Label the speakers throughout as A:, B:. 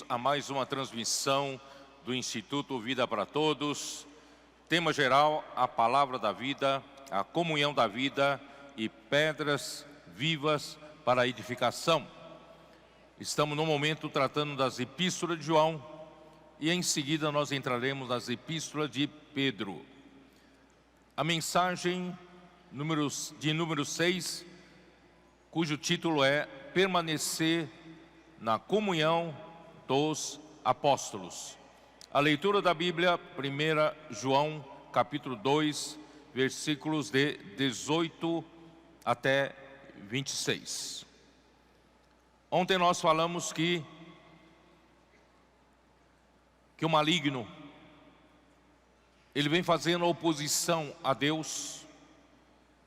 A: a mais uma transmissão do Instituto Vida para Todos. Tema geral, a palavra da vida, a comunhão da vida e pedras vivas para a edificação. Estamos no momento tratando das epístolas de João e em seguida nós entraremos nas epístolas de Pedro. A mensagem número 6, cujo título é Permanecer na comunhão dos apóstolos. A leitura da Bíblia, 1 João, capítulo 2, versículos de 18 até 26. Ontem nós falamos que o maligno, ele vem fazendo oposição a Deus,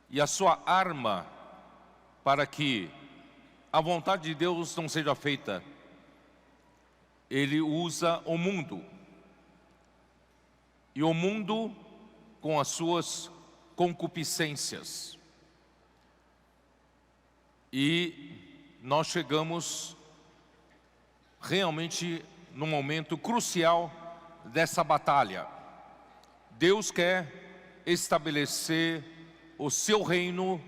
A: e a sua arma para que a vontade de Deus não seja feita, ele usa o mundo. E o mundo com as suas concupiscências. E nós chegamos realmente no momento crucial dessa batalha. Deus quer estabelecer o seu reino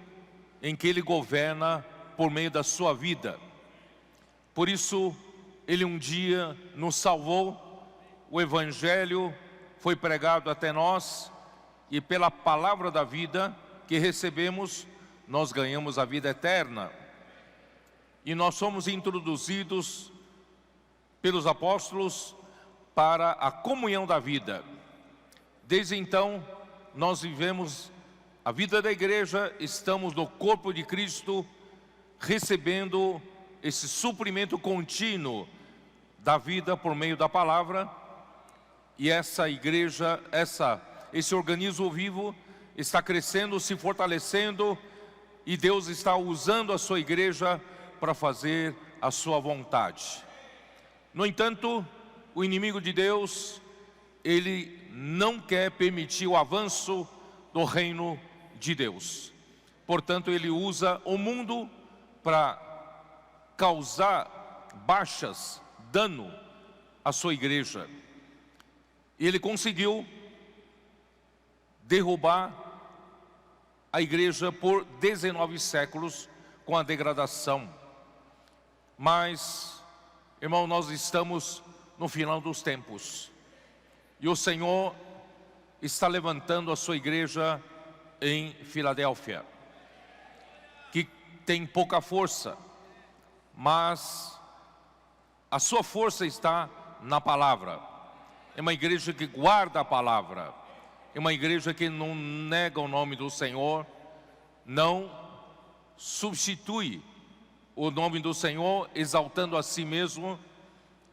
A: em que Ele governa por meio da sua vida. Por isso, Ele um dia nos salvou, o Evangelho foi pregado até nós, e pela palavra da vida que recebemos, nós ganhamos a vida eterna. E nós somos introduzidos pelos apóstolos para a comunhão da vida. Desde então, nós vivemos a vida da igreja, estamos no corpo de Cristo, recebendo esse suprimento contínuo da vida por meio da palavra. E essa igreja, esse organismo vivo está crescendo, se fortalecendo, e Deus está usando a sua igreja para fazer a sua vontade. No entanto, o inimigo de Deus, ele não quer permitir o avanço do reino de Deus. Portanto, ele usa o mundo para causar baixas, dano à sua igreja. E ele conseguiu derrubar a igreja por 19 séculos com a degradação. Mas, irmão, nós estamos no final dos tempos. E o Senhor está levantando a sua igreja em Filadélfia, que tem pouca força, mas a sua força está na palavra. É uma igreja que guarda a palavra, é uma igreja que não nega o nome do Senhor, não substitui o nome do Senhor exaltando a si mesmo,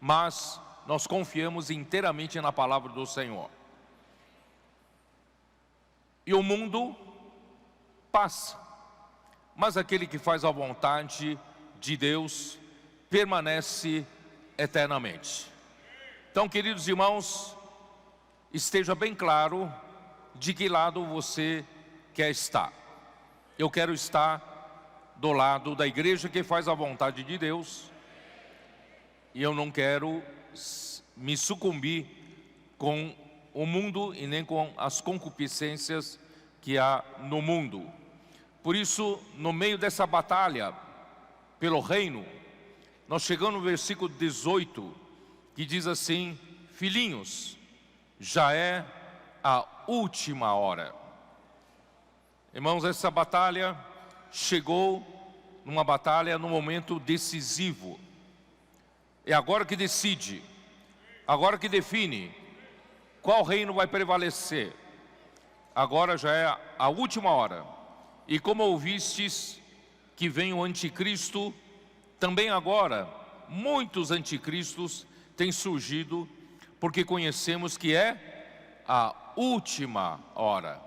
A: mas nós confiamos inteiramente na palavra do Senhor. E o mundo passa, mas aquele que faz a vontade de Deus permanece eternamente. Então, queridos irmãos, esteja bem claro de que lado você quer estar. Eu quero estar do lado da igreja que faz a vontade de Deus, e eu não quero me sucumbir com o mundo e nem com as concupiscências que há no mundo. Por isso, no meio dessa batalha pelo reino, nós chegamos no versículo 18, que diz assim: filhinhos, já é a última hora. Irmãos, essa batalha chegou numa batalha no momento decisivo. É agora que decide, agora que define qual reino vai prevalecer. Agora já é a última hora. E como ouvistes que vem o anticristo, também agora muitos anticristos têm surgido, porque conhecemos que é a última hora.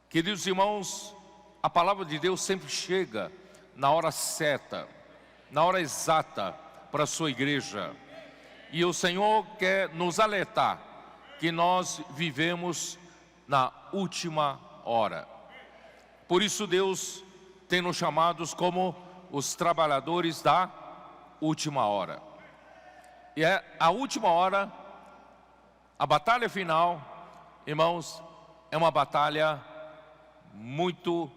A: Queridos irmãos, a palavra de Deus sempre chega na hora certa, na hora exata para a sua igreja. E o Senhor quer nos alertar que nós vivemos na última hora. Por isso Deus tem nos chamados como os trabalhadores da última hora. E é a última hora, a batalha final, irmãos, é uma batalha muito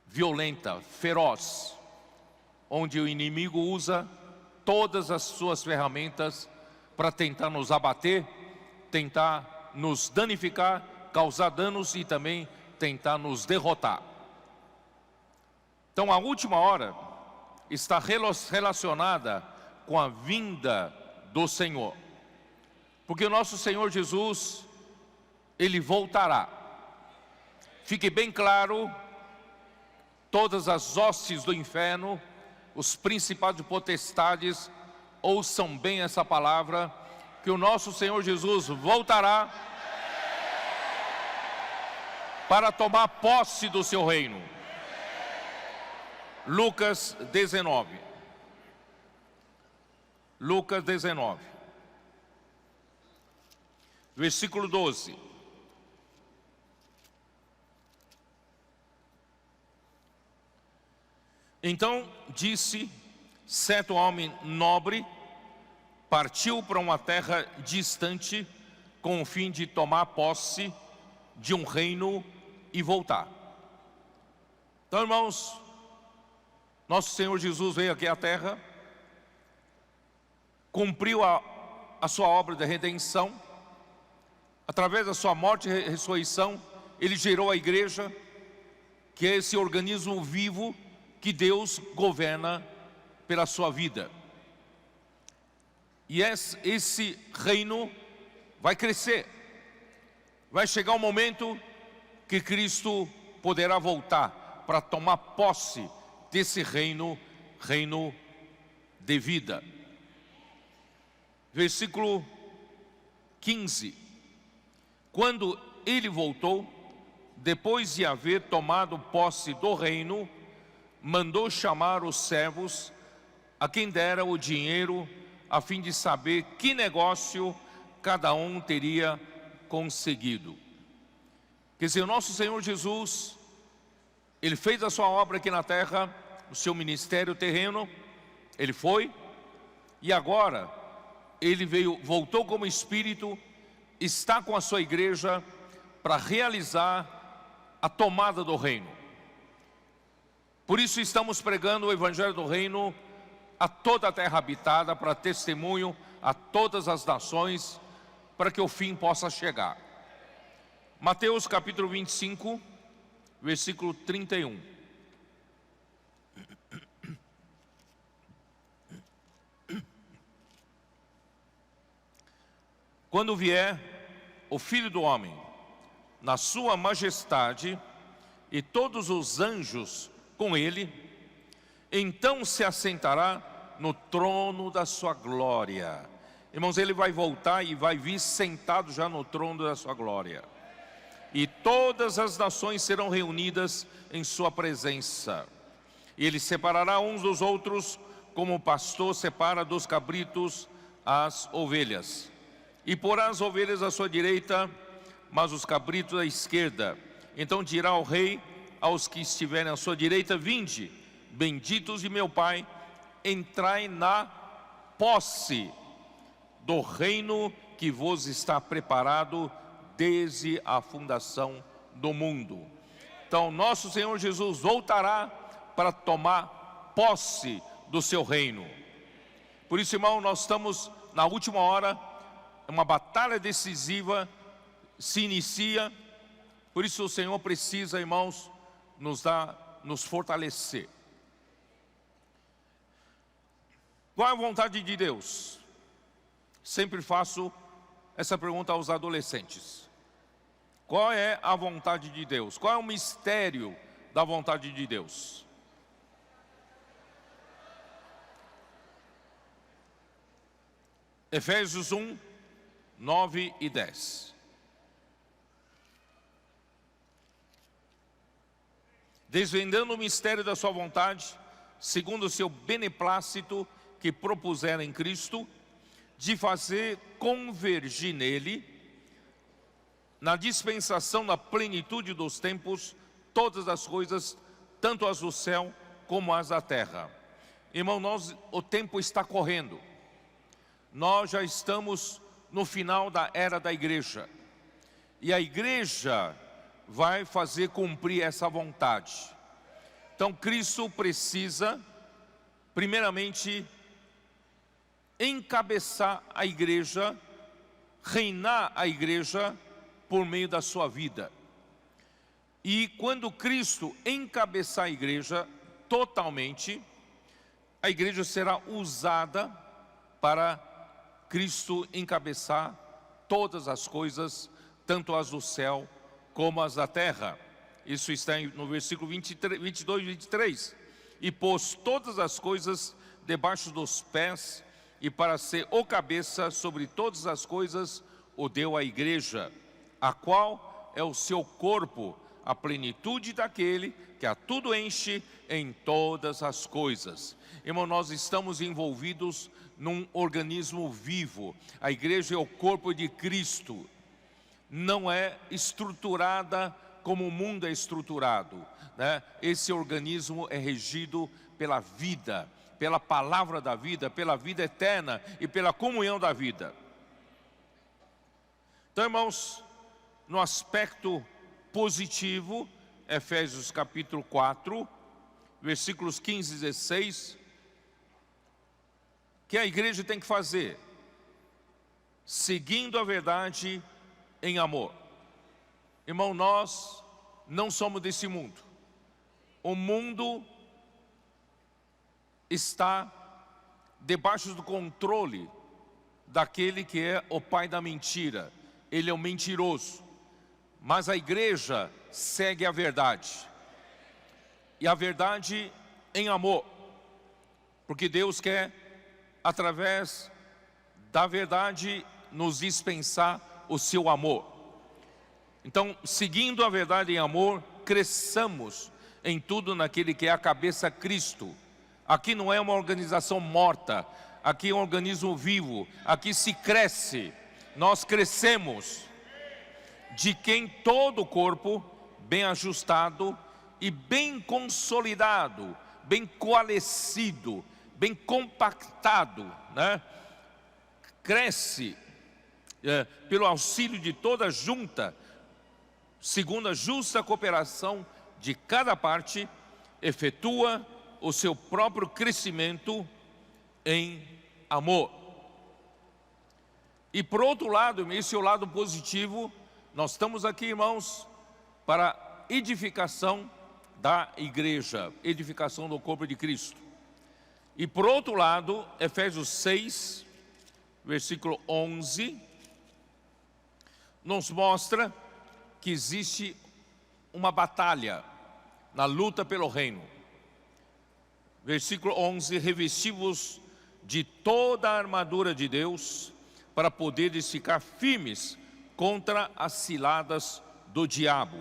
A: violenta, feroz, onde o inimigo usa todas as suas ferramentas para tentar nos abater, tentar nos danificar, causar danos e também tentar nos derrotar. Então a última hora está relacionada com a vinda do Senhor, porque o nosso Senhor Jesus, Ele voltará. Fique bem claro, todas as hostes do inferno, os principados e potestades, ouçam bem essa palavra, que o nosso Senhor Jesus voltará para tomar posse do seu reino. Lucas 19. Lucas 19. Versículo 12. Então disse: certo homem nobre partiu para uma terra distante com o fim de tomar posse de um reino e voltar. Então, irmãos, nosso Senhor Jesus veio aqui à terra, cumpriu a sua obra de redenção, através da sua morte e ressurreição, Ele gerou a igreja, que é esse organismo vivo que Deus governa pela sua vida. E esse reino vai crescer. Vai chegar um momento que Cristo poderá voltar para tomar posse desse reino de vida. Versículo 15. Quando ele voltou, depois de haver tomado posse do reino, mandou chamar os servos a quem dera o dinheiro, a fim de saber que negócio cada um teria conseguido. Quer dizer, o nosso Senhor Jesus, Ele fez a sua obra aqui na terra, o seu ministério terreno, Ele foi, e agora Ele voltou como Espírito, está com a sua igreja para realizar a tomada do reino. Por isso estamos pregando o Evangelho do Reino a toda a terra habitada, para testemunho a todas as nações, para que o fim possa chegar. Mateus capítulo 25, versículo 31. Quando vier o Filho do Homem, na sua majestade, e todos os anjos com ele, então se assentará no trono da sua glória. Irmãos, Ele vai voltar e vai vir sentado já no trono da sua glória. E todas as nações serão reunidas em sua presença. E Ele separará uns dos outros, como o pastor separa dos cabritos as ovelhas. E porá as ovelhas à sua direita, mas os cabritos à esquerda. Então dirá o rei aos que estiverem à sua direita: vinde, benditos de meu Pai, entrai na posse do reino que vos está preparado desde a fundação do mundo. Então nosso Senhor Jesus voltará para tomar posse do seu reino. Por isso, irmão, nós estamos na última hora, uma batalha decisiva se inicia. Por isso o Senhor precisa, irmãos, nos fortalecer. Qual é a vontade de Deus? Sempre faço essa pergunta aos adolescentes. Qual é a vontade de Deus? Qual é o mistério da vontade de Deus? Efésios 1, 9 e 10. Desvendando o mistério da sua vontade, segundo o seu beneplácito que propusera em Cristo, de fazer convergir nele, na dispensação da plenitude dos tempos, todas as coisas, tanto as do céu como as da terra. Irmão, o tempo está correndo. nós já estamos no final da era da igreja. E a igreja vai fazer cumprir essa vontade. Então Cristo precisa, primeiramente, encabeçar a igreja, reinar a igreja por meio da sua vida. E quando Cristo encabeçar a igreja totalmente, a igreja será usada para Cristo encabeçar todas as coisas, tanto as do céu como as da terra. Isso está no versículo 22 e 23. E pôs todas as coisas debaixo dos pés, e para ser o cabeça sobre todas as coisas, o deu à igreja, a qual é o seu corpo, a plenitude daquele que a tudo enche em todas as coisas. Irmão, nós estamos envolvidos num organismo vivo. A igreja é o corpo de Cristo. Não é estruturada como o mundo é estruturado, né? Esse organismo é regido pela vida, pela palavra da vida, pela vida eterna e pela comunhão da vida. Então, irmãos, no aspecto positivo, Efésios capítulo 4, versículos 15 e 16, que a igreja tem que fazer, seguindo a verdade em amor. Irmão, nós não somos desse mundo. O mundo está debaixo do controle daquele que é o pai da mentira. Ele é um mentiroso. Mas a igreja segue a verdade. E a verdade em amor. Porque Deus quer, através da verdade, nos dispensar o seu amor. Então, seguindo a verdade em amor, cresçamos em tudo naquele que é a cabeça Cristo. Aqui não é uma organização morta, aqui é um organismo vivo, aqui se cresce, nós crescemos, de quem todo o corpo, bem ajustado e bem consolidado, bem coalescido, bem compactado, né? Cresce pelo auxílio de toda junta, segundo a justa cooperação de cada parte, efetua o seu próprio crescimento em amor. E por outro lado, esse é o lado positivo, nós estamos aqui, irmãos, para edificação da igreja, edificação do corpo de Cristo. E por outro lado, Efésios 6, versículo 11, nos mostra que existe uma batalha na luta pelo reino. Versículo 11, revesti-vos de toda a armadura de Deus, para poderes ficar firmes contra as ciladas do diabo.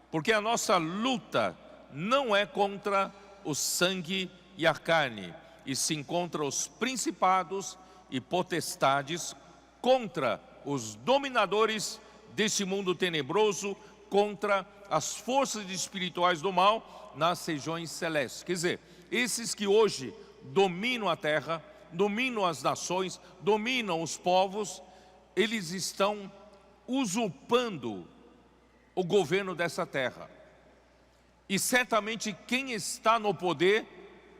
A: Porque a nossa luta não é contra o sangue e a carne, e sim contra os principados e potestades, contra os dominadores desse mundo tenebroso, contra as forças espirituais do mal nas regiões celestes. Quer dizer, esses que hoje dominam a terra, dominam as nações, dominam os povos, eles estão usurpando o governo dessa terra. E certamente quem está no poder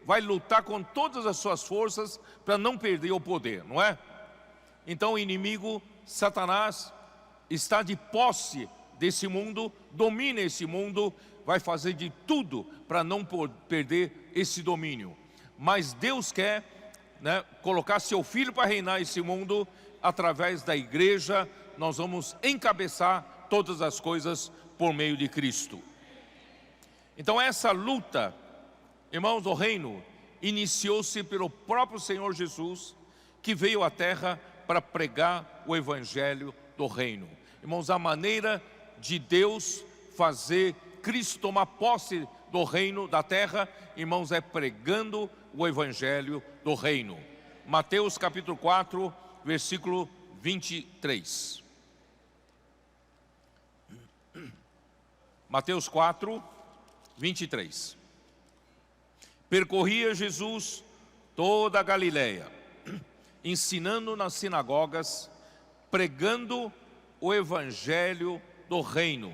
A: vai lutar com todas as suas forças para não perder o poder, não é? Então o inimigo, Satanás, está de posse desse mundo, domina esse mundo, vai fazer de tudo para não perder esse domínio. Mas Deus quer, né, colocar seu filho para reinar esse mundo. Através da igreja nós vamos encabeçar todas as coisas por meio de Cristo. Então essa luta, irmãos, do reino iniciou-se pelo próprio Senhor Jesus, que veio à terra para pregar o evangelho do reino. Irmãos, a maneira de Deus fazer Cristo tomar posse do reino da terra, irmãos, é pregando o evangelho do reino. Mateus capítulo 4, versículo 23. Mateus 4, 23. Percorria Jesus toda a Galileia, ensinando nas sinagogas, pregando o evangelho do reino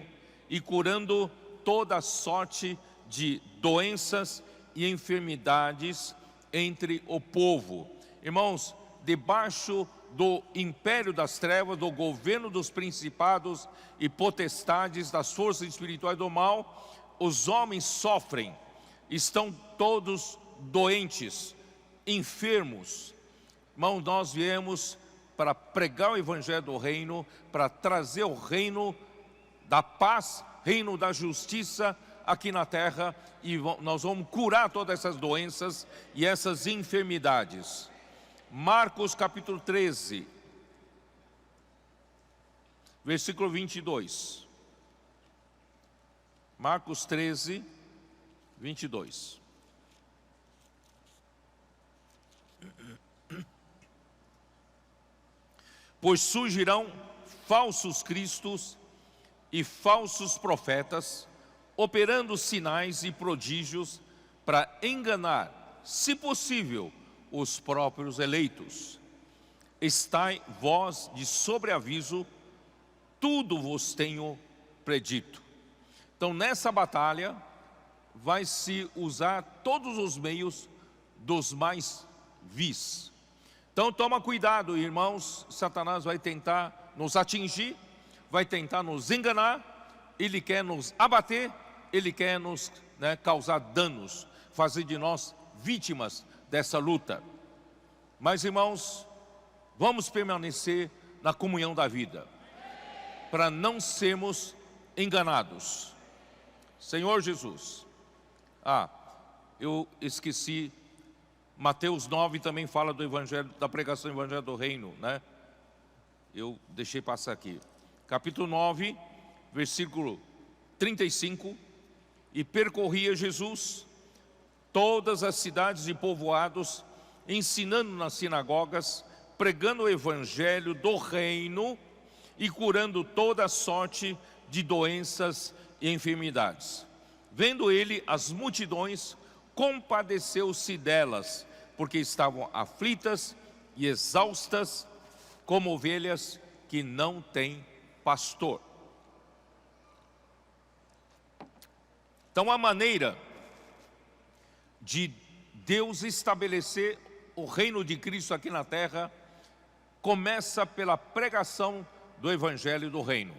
A: e curando toda sorte de doenças e enfermidades entre o povo. Irmãos, debaixo do império das trevas, do governo dos principados e potestades, das forças espirituais do mal, os homens sofrem, estão todos doentes, enfermos. Irmãos, nós viemos para pregar o evangelho do reino, para trazer o reino da paz, reino da justiça aqui na terra, e nós vamos curar todas essas doenças e essas enfermidades. Marcos capítulo 13, versículo 22. Marcos 13, 22. Pois surgirão falsos cristos e falsos profetas, operando sinais e prodígios para enganar, se possível, os próprios eleitos. Estai vós de sobreaviso, tudo vos tenho predito. Então, nessa batalha, vai se usar todos os meios dos mais vis. Então, toma cuidado, irmãos, Satanás vai tentar nos atingir, vai tentar nos enganar, ele quer nos abater, ele quer nos causar danos, fazer de nós vítimas dessa luta. Mas, irmãos, vamos permanecer na comunhão da vida, para não sermos enganados. Senhor Jesus. Eu esqueci, Mateus 9 também fala do evangelho, da pregação do evangelho do reino, né? Eu deixei passar aqui. Capítulo 9, versículo 35. E percorria Jesus todas as cidades e povoados, ensinando nas sinagogas, pregando o evangelho do reino e curando toda sorte de doenças e enfermidades. Vendo ele as multidões, compadeceu-se delas, porque estavam aflitas e exaustas, como ovelhas que não têm pastor. Então, a maneira de Deus estabelecer o reino de Cristo aqui na terra começa pela pregação do evangelho do reino.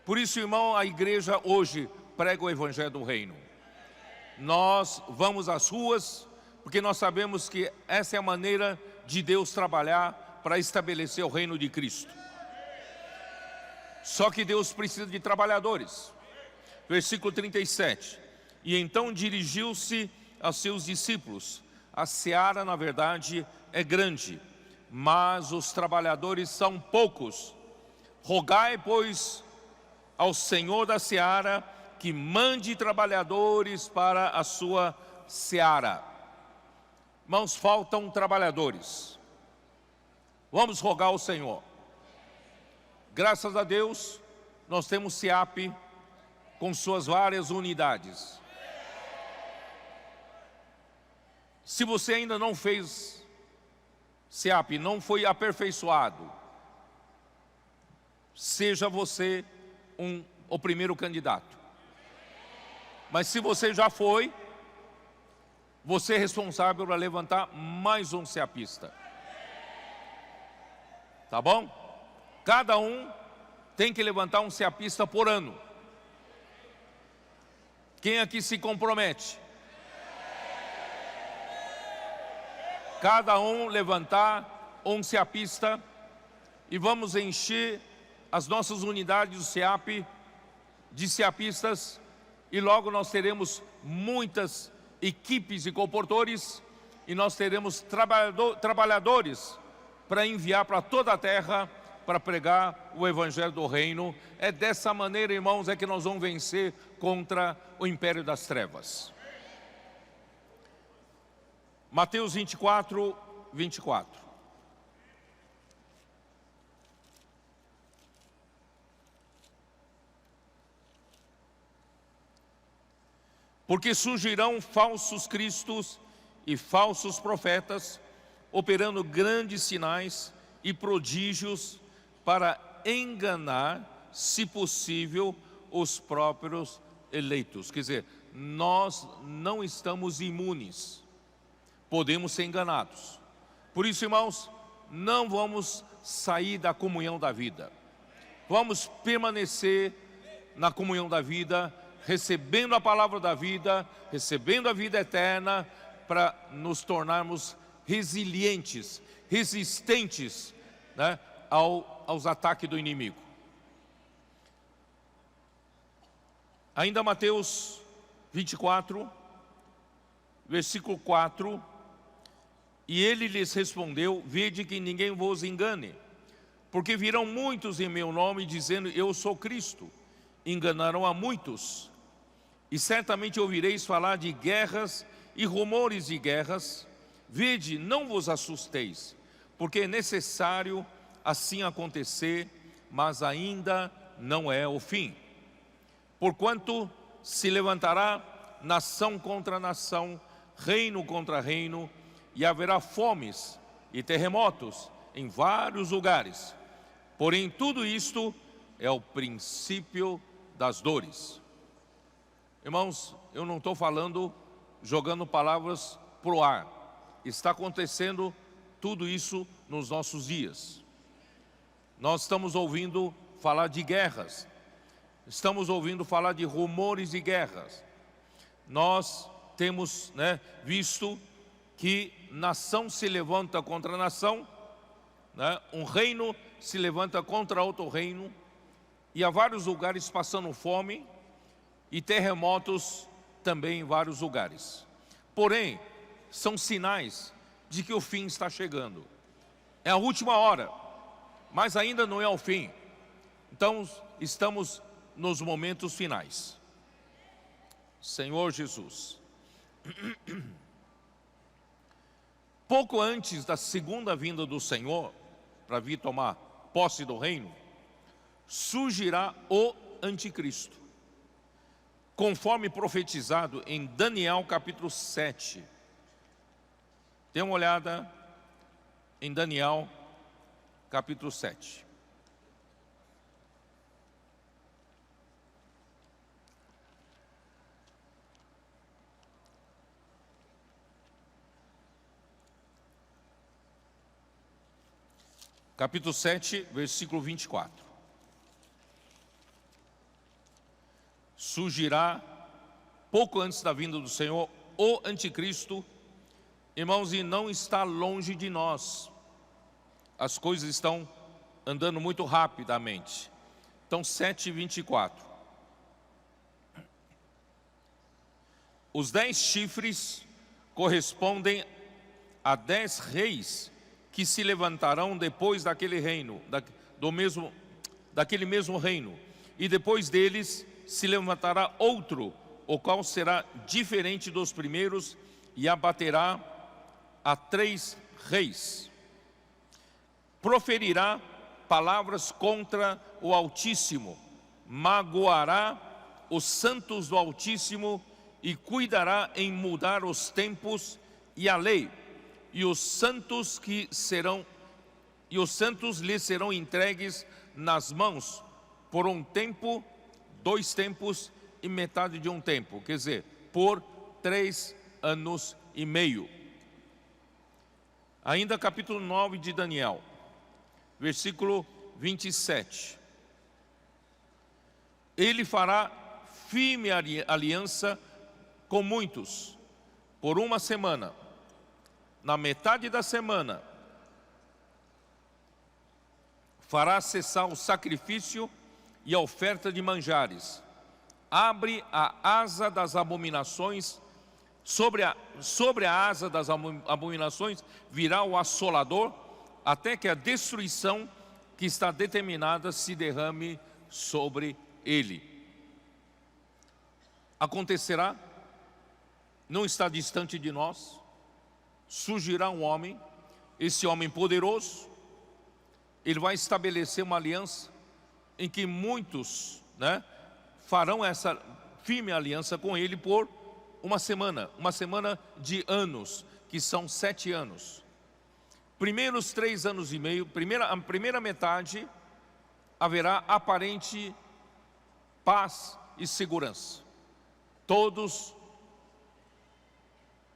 A: Por isso, irmão, a igreja hoje prega o evangelho do reino. Nós vamos às ruas, porque nós sabemos que essa é a maneira de Deus trabalhar para estabelecer o reino de Cristo. Só que Deus precisa de trabalhadores. Versículo 37. E então dirigiu-se aos seus discípulos: a seara, na verdade, é grande, mas os trabalhadores são poucos. Rogai, pois, ao Senhor da seara que mande trabalhadores para a sua seara. Irmãos, faltam trabalhadores. Vamos rogar ao Senhor. Graças a Deus, nós temos SEAP com suas várias unidades. Se você ainda não fez SEAP, não foi aperfeiçoado, seja você o primeiro candidato. Mas se você já foi, você é responsável para levantar mais um SEAPista. Tá bom? Cada um tem que levantar um SEAPista por ano. Quem aqui se compromete? Cada um levantar um SEAPista e vamos encher as nossas unidades do SEAP de SEAPistas, e logo nós teremos muitas equipes e comportores, e nós teremos trabalhadores para enviar para toda a terra para pregar o evangelho do reino. É dessa maneira, irmãos, é que nós vamos vencer contra o império das trevas. Mateus 24, 24. Porque surgirão falsos cristos e falsos profetas, operando grandes sinais e prodígios para enganar, se possível, os próprios eleitos. Quer dizer, nós não estamos imunes, podemos ser enganados. Por isso, irmãos, não vamos sair da comunhão da vida. Vamos permanecer na comunhão da vida, recebendo a palavra da vida, recebendo a vida eterna, para nos tornarmos resilientes, resistentes, né, aos ataques do inimigo. Ainda Mateus 24, versículo 4. E ele lhes respondeu: vede que ninguém vos engane, porque virão muitos em meu nome dizendo eu sou Cristo, enganarão a muitos. E certamente ouvireis falar de guerras e rumores de guerras. Vede, não vos assusteis, porque é necessário assim acontecer, mas ainda não é o fim. Porquanto se levantará nação contra nação, reino contra reino, e haverá fomes e terremotos em vários lugares. Porém, tudo isto é o princípio das dores. Irmãos, eu não estou falando, jogando palavras pro ar. Está acontecendo tudo isso nos nossos dias. Nós estamos ouvindo falar de guerras. Estamos ouvindo falar de rumores de guerras. Nós temos, visto que nação se levanta contra nação, um reino se levanta contra outro reino, e há vários lugares passando fome e terremotos também em vários lugares. Porém, são sinais de que o fim está chegando. É a última hora, mas ainda não é o fim. Então, estamos nos momentos finais. Senhor Jesus. Pouco antes da segunda vinda do Senhor, para vir tomar posse do reino, surgirá o anticristo, conforme profetizado em Daniel capítulo 7. Dê uma olhada em Daniel capítulo 7. Capítulo 7, versículo 24. Surgirá, pouco antes da vinda do Senhor, o anticristo, irmãos, e não está longe de nós. As coisas estão andando muito rapidamente. Então, 7, 24. Os 10 chifres correspondem a 10 reis que se levantarão depois daquele reino, daquele mesmo reino, e depois deles se levantará outro, o qual será diferente dos primeiros, e abaterá a 3 reis. Proferirá palavras contra o Altíssimo, magoará os santos do Altíssimo, e cuidará em mudar os tempos e a lei. E os santos lhes serão entregues nas mãos por um tempo, 2 tempos e metade de um tempo, quer dizer, por 3 anos e meio. Ainda capítulo 9 de Daniel, versículo 27. Ele fará firme aliança com muitos por 1 semana. Na metade da semana, fará cessar o sacrifício e a oferta de manjares. Abre a asa das abominações, sobre a asa das abominações virá o assolador, até que a destruição que está determinada se derrame sobre ele. Acontecerá, não está distante de nós. Surgirá um homem, esse homem poderoso, ele vai estabelecer uma aliança em que muitos, farão essa firme aliança com ele por 1 semana, 1 semana de anos, que são 7 anos. primeiros 3 anos e meio, a primeira metade, haverá aparente paz e segurança. Todos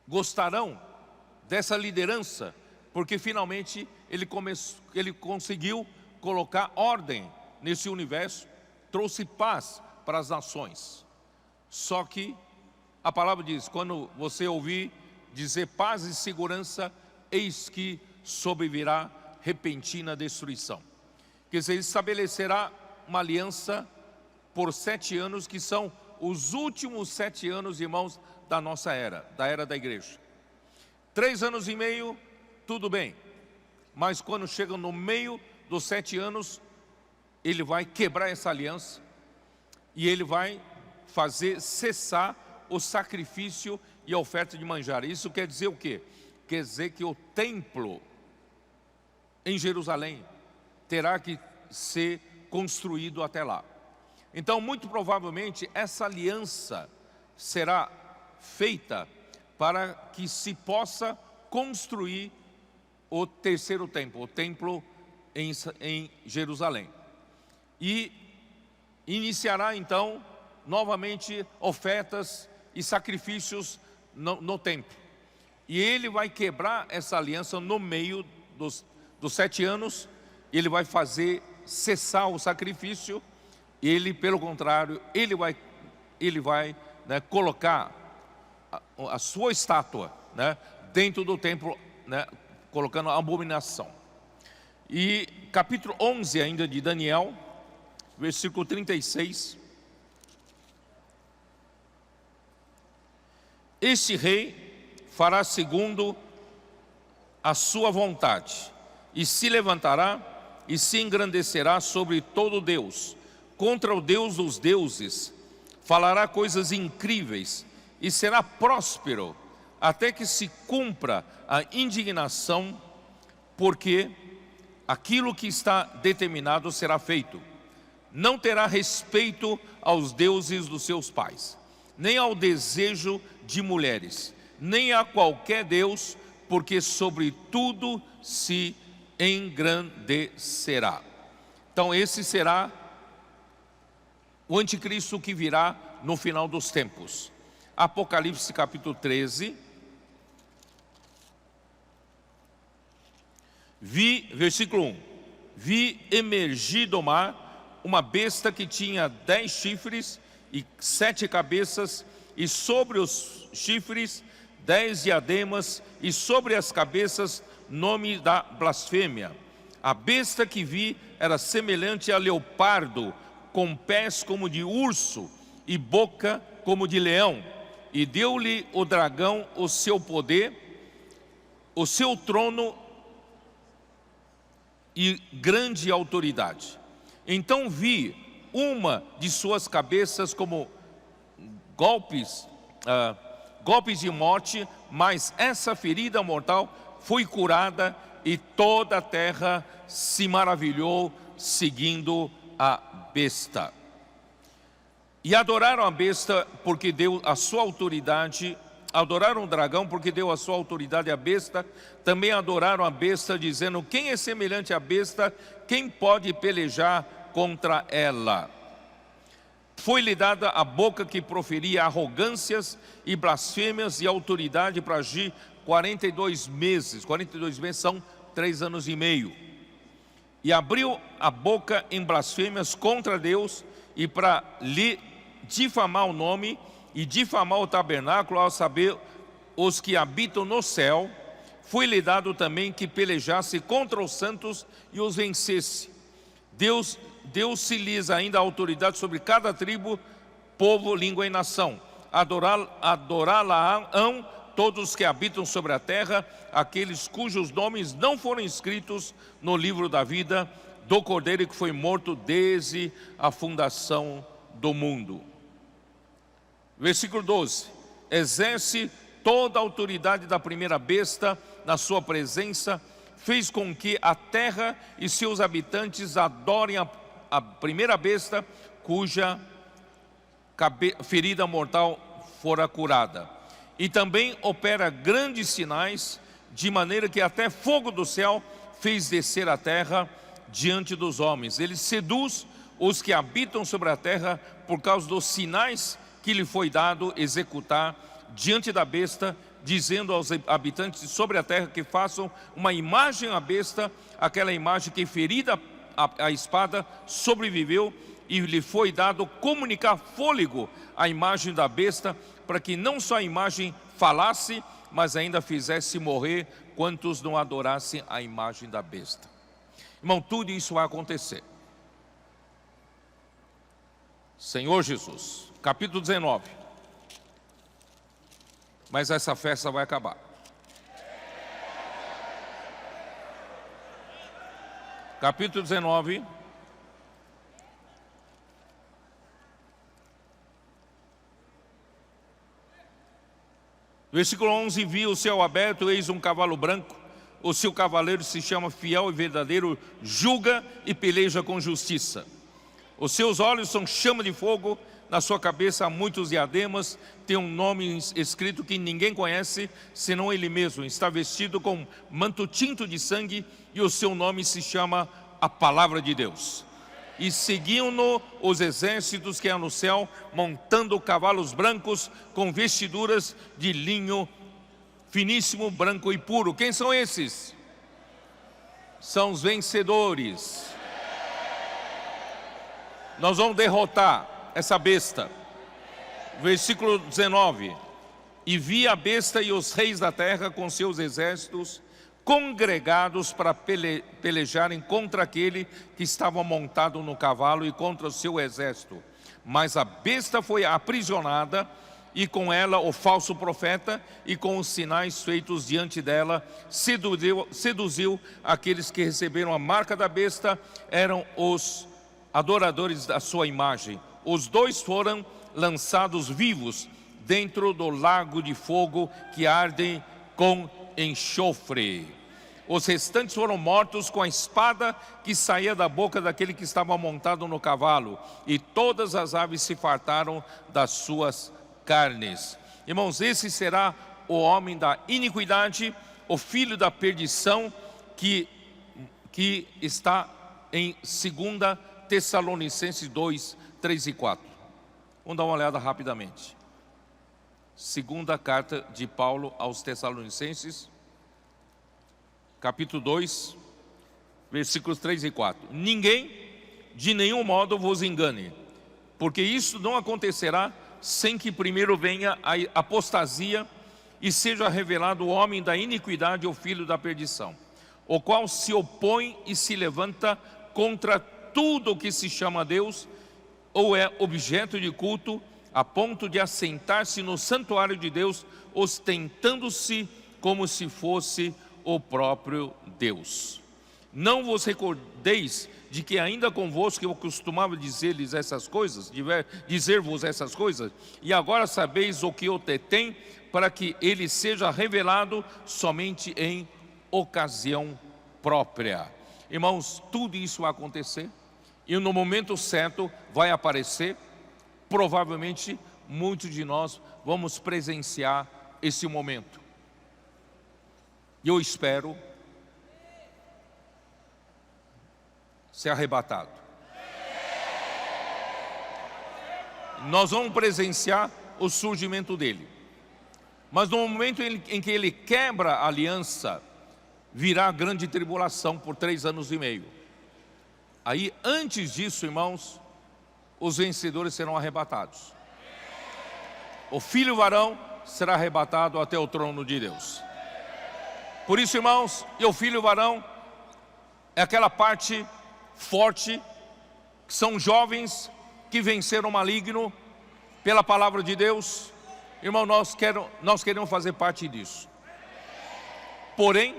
A: gostarão dessa liderança, porque finalmente ele conseguiu colocar ordem nesse universo, trouxe paz para as nações. Só que a palavra diz, quando você ouvir dizer paz e segurança, eis que sobrevirá repentina destruição. Quer dizer, ele estabelecerá uma aliança por 7 anos, que são os últimos 7 anos, irmãos, da nossa era, da era da igreja. 3 anos e meio, tudo bem. Mas quando chega no meio dos 7 anos, ele vai quebrar essa aliança e ele vai fazer cessar o sacrifício e a oferta de manjar. Isso quer dizer o quê? Quer dizer que o templo em Jerusalém terá que ser construído até lá. Então, muito provavelmente, essa aliança será feita para que se possa construir o terceiro templo, o templo em Jerusalém. E iniciará então novamente ofertas e sacrifícios no templo. E ele vai quebrar essa aliança no meio dos 7 anos, ele vai fazer cessar o sacrifício. Ele, pelo contrário, ele vai colocar a sua estátua dentro do templo, colocando a abominação. E capítulo 11 ainda de Daniel, versículo 36. Este rei fará segundo a sua vontade, e se levantará e se engrandecerá sobre todo Deus, contra o Deus dos deuses, falará coisas incríveis, e será próspero, até que se cumpra a indignação, porque aquilo que está determinado será feito. Não terá respeito aos deuses dos seus pais, nem ao desejo de mulheres, nem a qualquer Deus, porque sobre tudo se engrandecerá. Então esse será o anticristo que virá no final dos tempos. Apocalipse capítulo 13. Versículo 1. Vi emergir do mar uma besta que tinha 10 chifres e 7 cabeças, e sobre os chifres 10 diademas, e sobre as cabeças nome da blasfêmia. A besta que vi era semelhante a leopardo, com pés como de urso e boca como de leão. E deu-lhe o dragão o seu poder, o seu trono e grande autoridade. Então vi uma de suas cabeças como golpes de morte, mas essa ferida mortal foi curada, e toda a terra se maravilhou seguindo a besta. E adoraram a besta porque deu a sua autoridade, adoraram o dragão porque deu a sua autoridade à besta. Também adoraram a besta, dizendo: quem é semelhante à besta? Quem pode pelejar contra ela? Foi-lhe dada a boca que proferia arrogâncias e blasfêmias, e autoridade para agir 42 meses. 42 meses são 3 anos e meio. E abriu a boca em blasfêmias contra Deus, e para lhe difamar o nome e difamar o tabernáculo, ao saber, os que habitam no céu. Foi-lhe dado também que pelejasse contra os santos e os vencesse. Deu-se-lhes ainda a autoridade sobre cada tribo, povo, língua e nação. Adorá-la-ão todos os que habitam sobre a terra, aqueles cujos nomes não foram escritos no livro da vida do Cordeiro que foi morto desde a fundação do mundo. Versículo 12. Exerce toda a autoridade da primeira besta na sua presença, fez com que a terra e seus habitantes adorem a primeira besta, cuja ferida mortal fora curada. E também opera grandes sinais de maneira que até fogo do céu fez descer a terra diante dos homens. Ele seduz os que habitam sobre a terra por causa dos sinais que lhe foi dado executar diante da besta, dizendo aos habitantes sobre a terra que façam uma imagem à besta, aquela imagem que, ferida a espada, sobreviveu, e lhe foi dado comunicar fôlego à imagem da besta, para que não só a imagem falasse, mas ainda fizesse morrer quantos não adorassem a imagem da besta. Irmão, tudo isso vai acontecer. Senhor Jesus, capítulo 19. Mas essa festa vai acabar. Capítulo 19. Versículo 11: vi o céu aberto, eis um cavalo branco, o seu cavaleiro se chama Fiel e Verdadeiro, julga e peleja com justiça. Os seus olhos são chama de fogo, na sua cabeça há muitos diademas, tem um nome escrito que ninguém conhece, senão ele mesmo. Está vestido com manto tinto de sangue, e o seu nome se chama a Palavra de Deus. E seguiam-no os exércitos que há no céu, montando cavalos brancos, com vestiduras de linho finíssimo, branco e puro. Quem são esses? São os vencedores. Nós vamos derrotar essa besta. Versículo 19: e vi a besta e os reis da terra com seus exércitos congregados para pelejarem contra aquele que estava montado no cavalo e contra o seu exército. Mas a besta foi aprisionada, e com ela o falso profeta, e com os sinais feitos diante dela, seduziu aqueles que receberam a marca da besta, eram os adoradores da sua imagem. Os dois foram lançados vivos dentro do lago de fogo que arde com enxofre. Os restantes foram mortos com a espada que saía da boca daquele que estava montado no cavalo, e todas as aves se fartaram das suas carnes. Irmãos, esse será o homem da iniquidade, o filho da perdição, que está em 2 Tessalonicenses 2, 3 e 4. Vamos dar uma olhada rapidamente. Segunda carta de Paulo aos Tessalonicenses, capítulo 2, versículos 3 e 4. Ninguém de nenhum modo vos engane, porque isso não acontecerá sem que primeiro venha a apostasia e seja revelado o homem da iniquidade, o filho da perdição, o qual se opõe e se levanta contra tudo o que se chama Deus ou é objeto de culto, a ponto de assentar-se no santuário de Deus, ostentando-se como se fosse o próprio Deus. Não vos recordeis de que ainda convosco eu costumava dizer-vos essas coisas, e agora sabeis o que eu te tem, para que ele seja revelado somente em ocasião própria. Irmãos, tudo isso vai acontecer, e no momento certo vai aparecer. Provavelmente muitos de nós vamos presenciar esse momento. E eu espero ser arrebatado. Nós vamos presenciar o surgimento dele. Mas no momento em que ele quebra a aliança, virá a grande tribulação por 3 anos e meio. Aí, antes disso, irmãos, os vencedores serão arrebatados. O filho varão será arrebatado até o trono de Deus. Por isso, irmãos, e o filho varão é aquela parte forte, que são jovens que venceram o maligno pela palavra de Deus. Irmão, nós queremos fazer parte disso. Porém,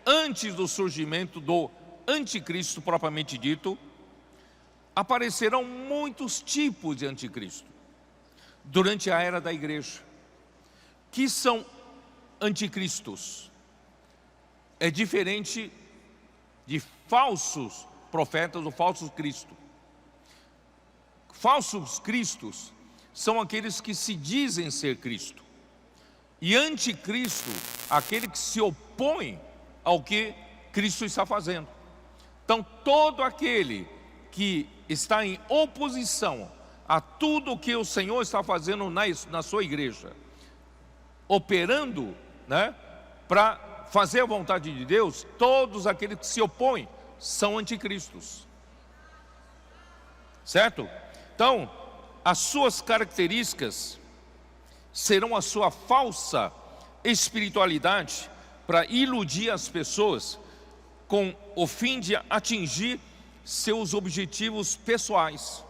A: antes do surgimento do anticristo propriamente dito, aparecerão muitos tipos de anticristo durante a era da igreja. Que são anticristos? É diferente de falsos profetas ou falsos cristos. Falsos cristos são aqueles que se dizem ser Cristo. E anticristo, aquele que se opõe ao que Cristo está fazendo. Então, todo aquele que está em oposição a tudo o que o Senhor está fazendo na sua igreja, operando, né, para fazer a vontade de Deus, todos aqueles que se opõem são anticristos. Certo? Então, as suas características serão a sua falsa espiritualidade para iludir as pessoas com o fim de atingir seus objetivos pessoais,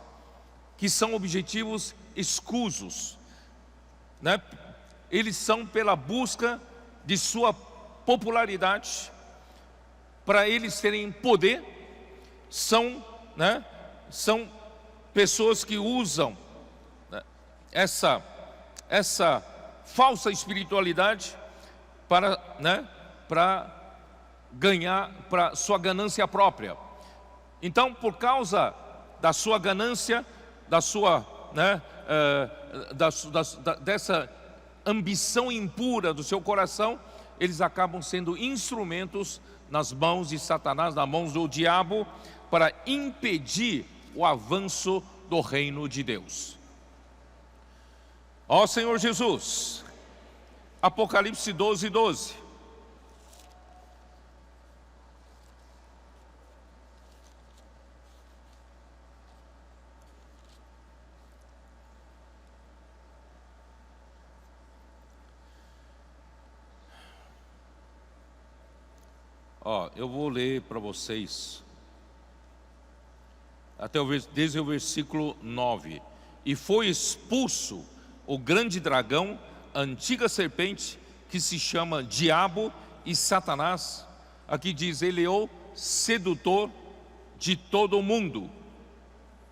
A: que são objetivos escusos, né? Eles são pela busca de sua popularidade, para eles terem poder, são pessoas que usam, né, essa falsa espiritualidade para ganhar, para sua ganância própria. Então, por causa da sua ganância, da sua, dessa ambição impura do seu coração, eles acabam sendo instrumentos nas mãos de Satanás, nas mãos do diabo, para impedir o avanço do reino de Deus. Ó Senhor Jesus, Apocalipse 12:12. Eu vou ler para vocês desde o versículo 9. E foi expulso o grande dragão, a antiga serpente, que se chama Diabo e Satanás. Aqui diz, ele é o sedutor de todo o mundo.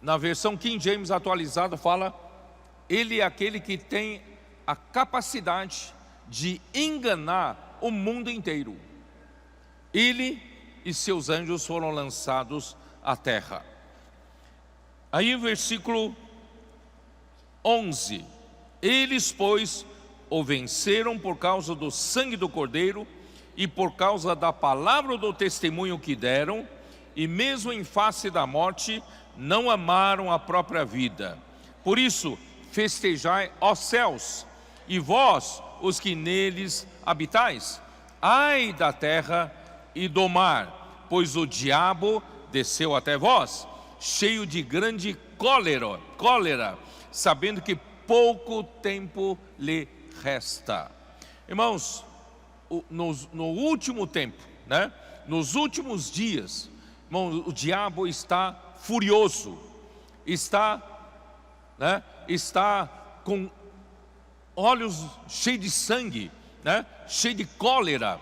A: Na versão King James atualizada fala, ele é aquele que tem a capacidade de enganar o mundo inteiro. Ele e seus anjos foram lançados à terra. Aí o versículo 11. Eles, pois, o venceram por causa do sangue do Cordeiro e por causa da palavra do testemunho que deram, e mesmo em face da morte, não amaram a própria vida. Por isso, festejai, ó céus, e vós, os que neles habitais. Ai da terra e do mar, pois o diabo desceu até vós, cheio de grande cólera, sabendo que pouco tempo lhe resta. Irmãos, no último tempo, né, nos últimos dias, irmãos, o diabo está furioso, está com olhos cheios de sangue, né, cheio de cólera,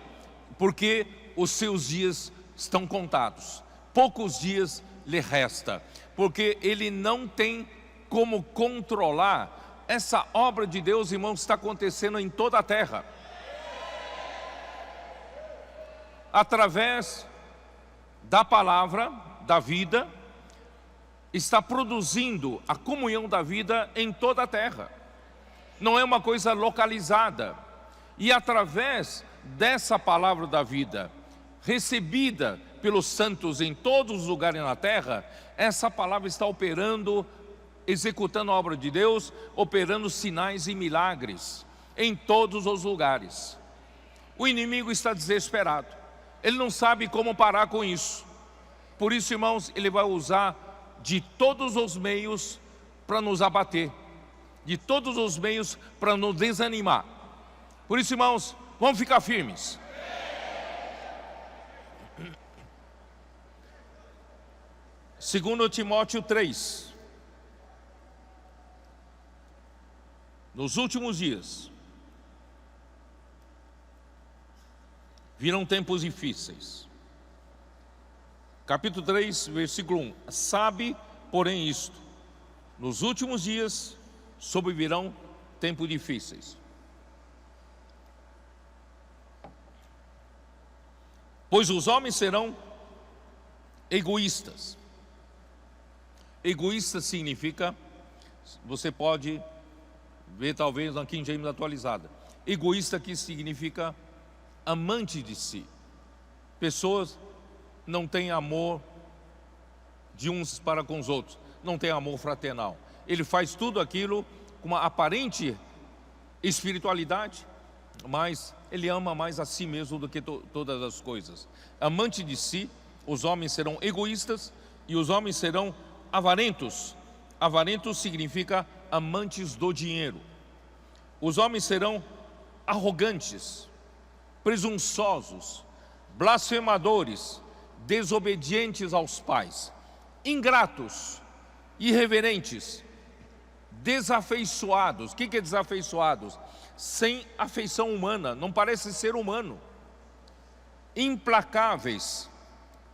A: porque os seus dias estão contados, poucos dias lhe resta, porque ele não tem como controlar essa obra de Deus, irmãos, está acontecendo em toda a terra, através da palavra da vida, está produzindo a comunhão da vida em toda a terra, não é uma coisa localizada, e através dessa palavra da vida, recebida pelos santos em todos os lugares na terra, essa palavra está operando, executando a obra de Deus, operando sinais e milagres em todos os lugares. O inimigo está desesperado, ele não sabe como parar com isso. Por isso, irmãos, ele vai usar de todos os meios para nos abater, de todos os meios para nos desanimar. Por isso, irmãos, vamos ficar firmes. Segundo Timóteo 3. Nos últimos dias virão tempos difíceis. Capítulo 3, versículo 1. Sabe, porém, isto: nos últimos dias sobrevirão tempos difíceis. Pois os homens serão egoístas. Egoísta significa, você pode ver talvez na King James atualizada, Egoísta aqui significa amante de si. Pessoas não têm amor de uns para com os outros, não tem amor fraternal. Ele faz tudo aquilo com uma aparente espiritualidade, mas ele ama mais a si mesmo do que todas as coisas. Amante de si, os homens serão egoístas e os homens serão avarentos. Avarentos significa amantes do dinheiro. Os homens serão arrogantes, presunçosos, blasfemadores, desobedientes aos pais, ingratos, irreverentes, desafeiçoados. O que é desafeiçoados? Sem afeição humana, não parece ser humano. Implacáveis,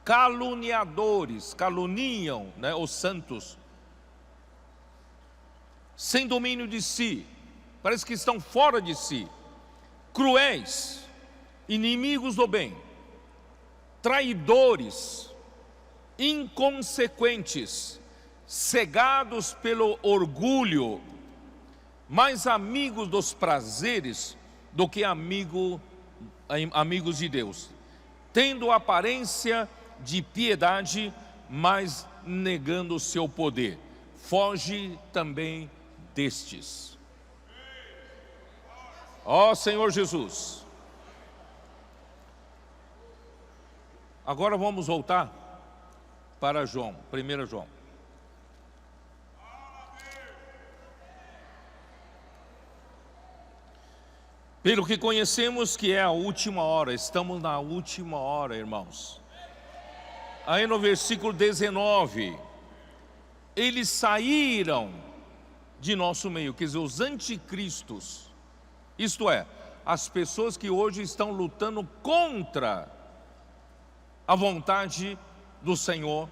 A: caluniadores, caluniam, os santos. Sem domínio de si, parece que estão fora de si. Cruéis, inimigos do bem, traidores, inconsequentes, cegados pelo orgulho, mais amigos dos prazeres do que amigos de Deus, tendo aparência de piedade, mas negando o seu poder. Foge também destes. Ó Senhor Jesus. Agora vamos voltar para João, 1 João. Pelo que conhecemos que é a última hora, estamos na última hora, irmãos. Aí no versículo 19, eles saíram de nosso meio, quer dizer, os anticristos, isto é, as pessoas que hoje estão lutando contra a vontade do Senhor,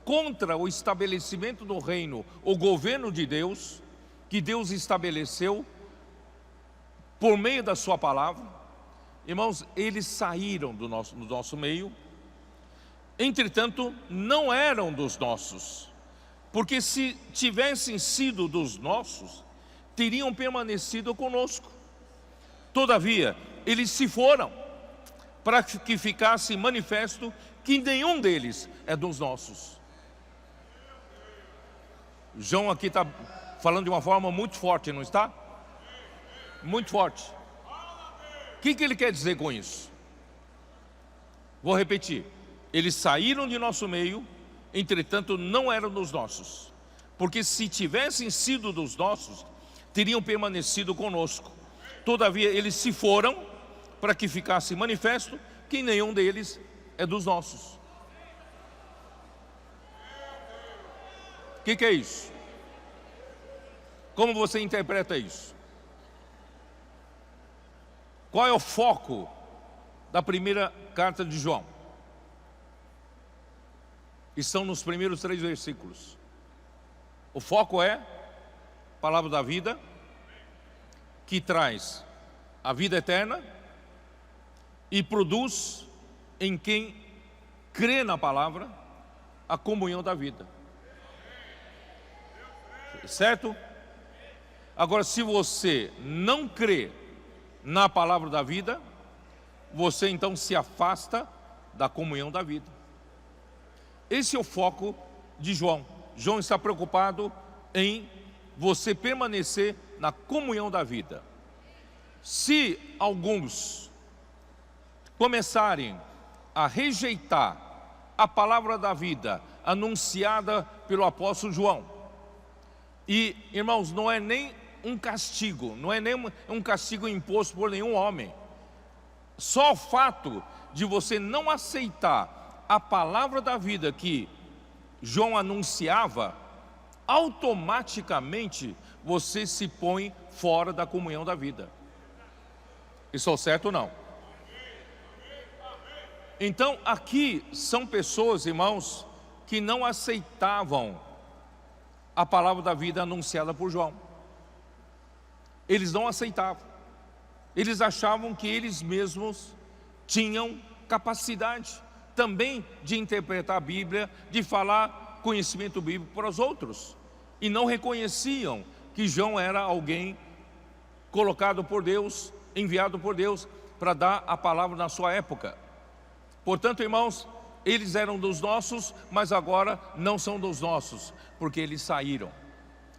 A: contra o estabelecimento do reino, o governo de Deus, que Deus estabeleceu por meio da sua palavra. Irmãos, eles saíram do nosso meio, entretanto, não eram dos nossos, porque se tivessem sido dos nossos, teriam permanecido conosco. Todavia, eles se foram, para que ficasse manifesto que nenhum deles é dos nossos. João aqui está falando de uma forma muito forte, não está? Muito forte. O que ele quer dizer com isso? Vou repetir. Eles saíram de nosso meio, entretanto não eram dos nossos, porque se tivessem sido dos nossos, teriam permanecido conosco. Todavia eles se foram, para que ficasse manifesto que nenhum deles é dos nossos. O que é isso? Como você interpreta isso? Qual é o foco da primeira carta de João? Estão nos primeiros 3 versículos. O foco é a palavra da vida, que traz a vida eterna e produz em quem crê na palavra a comunhão da vida. Certo? Agora, se você não crê na palavra da vida, você então se afasta da comunhão da vida. Esse é o foco de João. João está preocupado em você permanecer na comunhão da vida. Se alguns começarem a rejeitar a palavra da vida anunciada pelo apóstolo João, e irmãos, não é nem um castigo, não é nem um castigo imposto por nenhum homem. Só o fato de você não aceitar a palavra da vida que João anunciava, automaticamente você se põe fora da comunhão da vida. Estou certo ou não? Então aqui são pessoas, irmãos, que não aceitavam a palavra da vida anunciada por João. Eles não aceitavam. Eles achavam que eles mesmos tinham capacidade também de interpretar a Bíblia, de falar conhecimento bíblico para os outros, e não reconheciam que João era alguém colocado por Deus enviado por Deus para dar a palavra na sua época. Portanto, irmãos, eles eram dos nossos, mas agora não são dos nossos, porque eles saíram.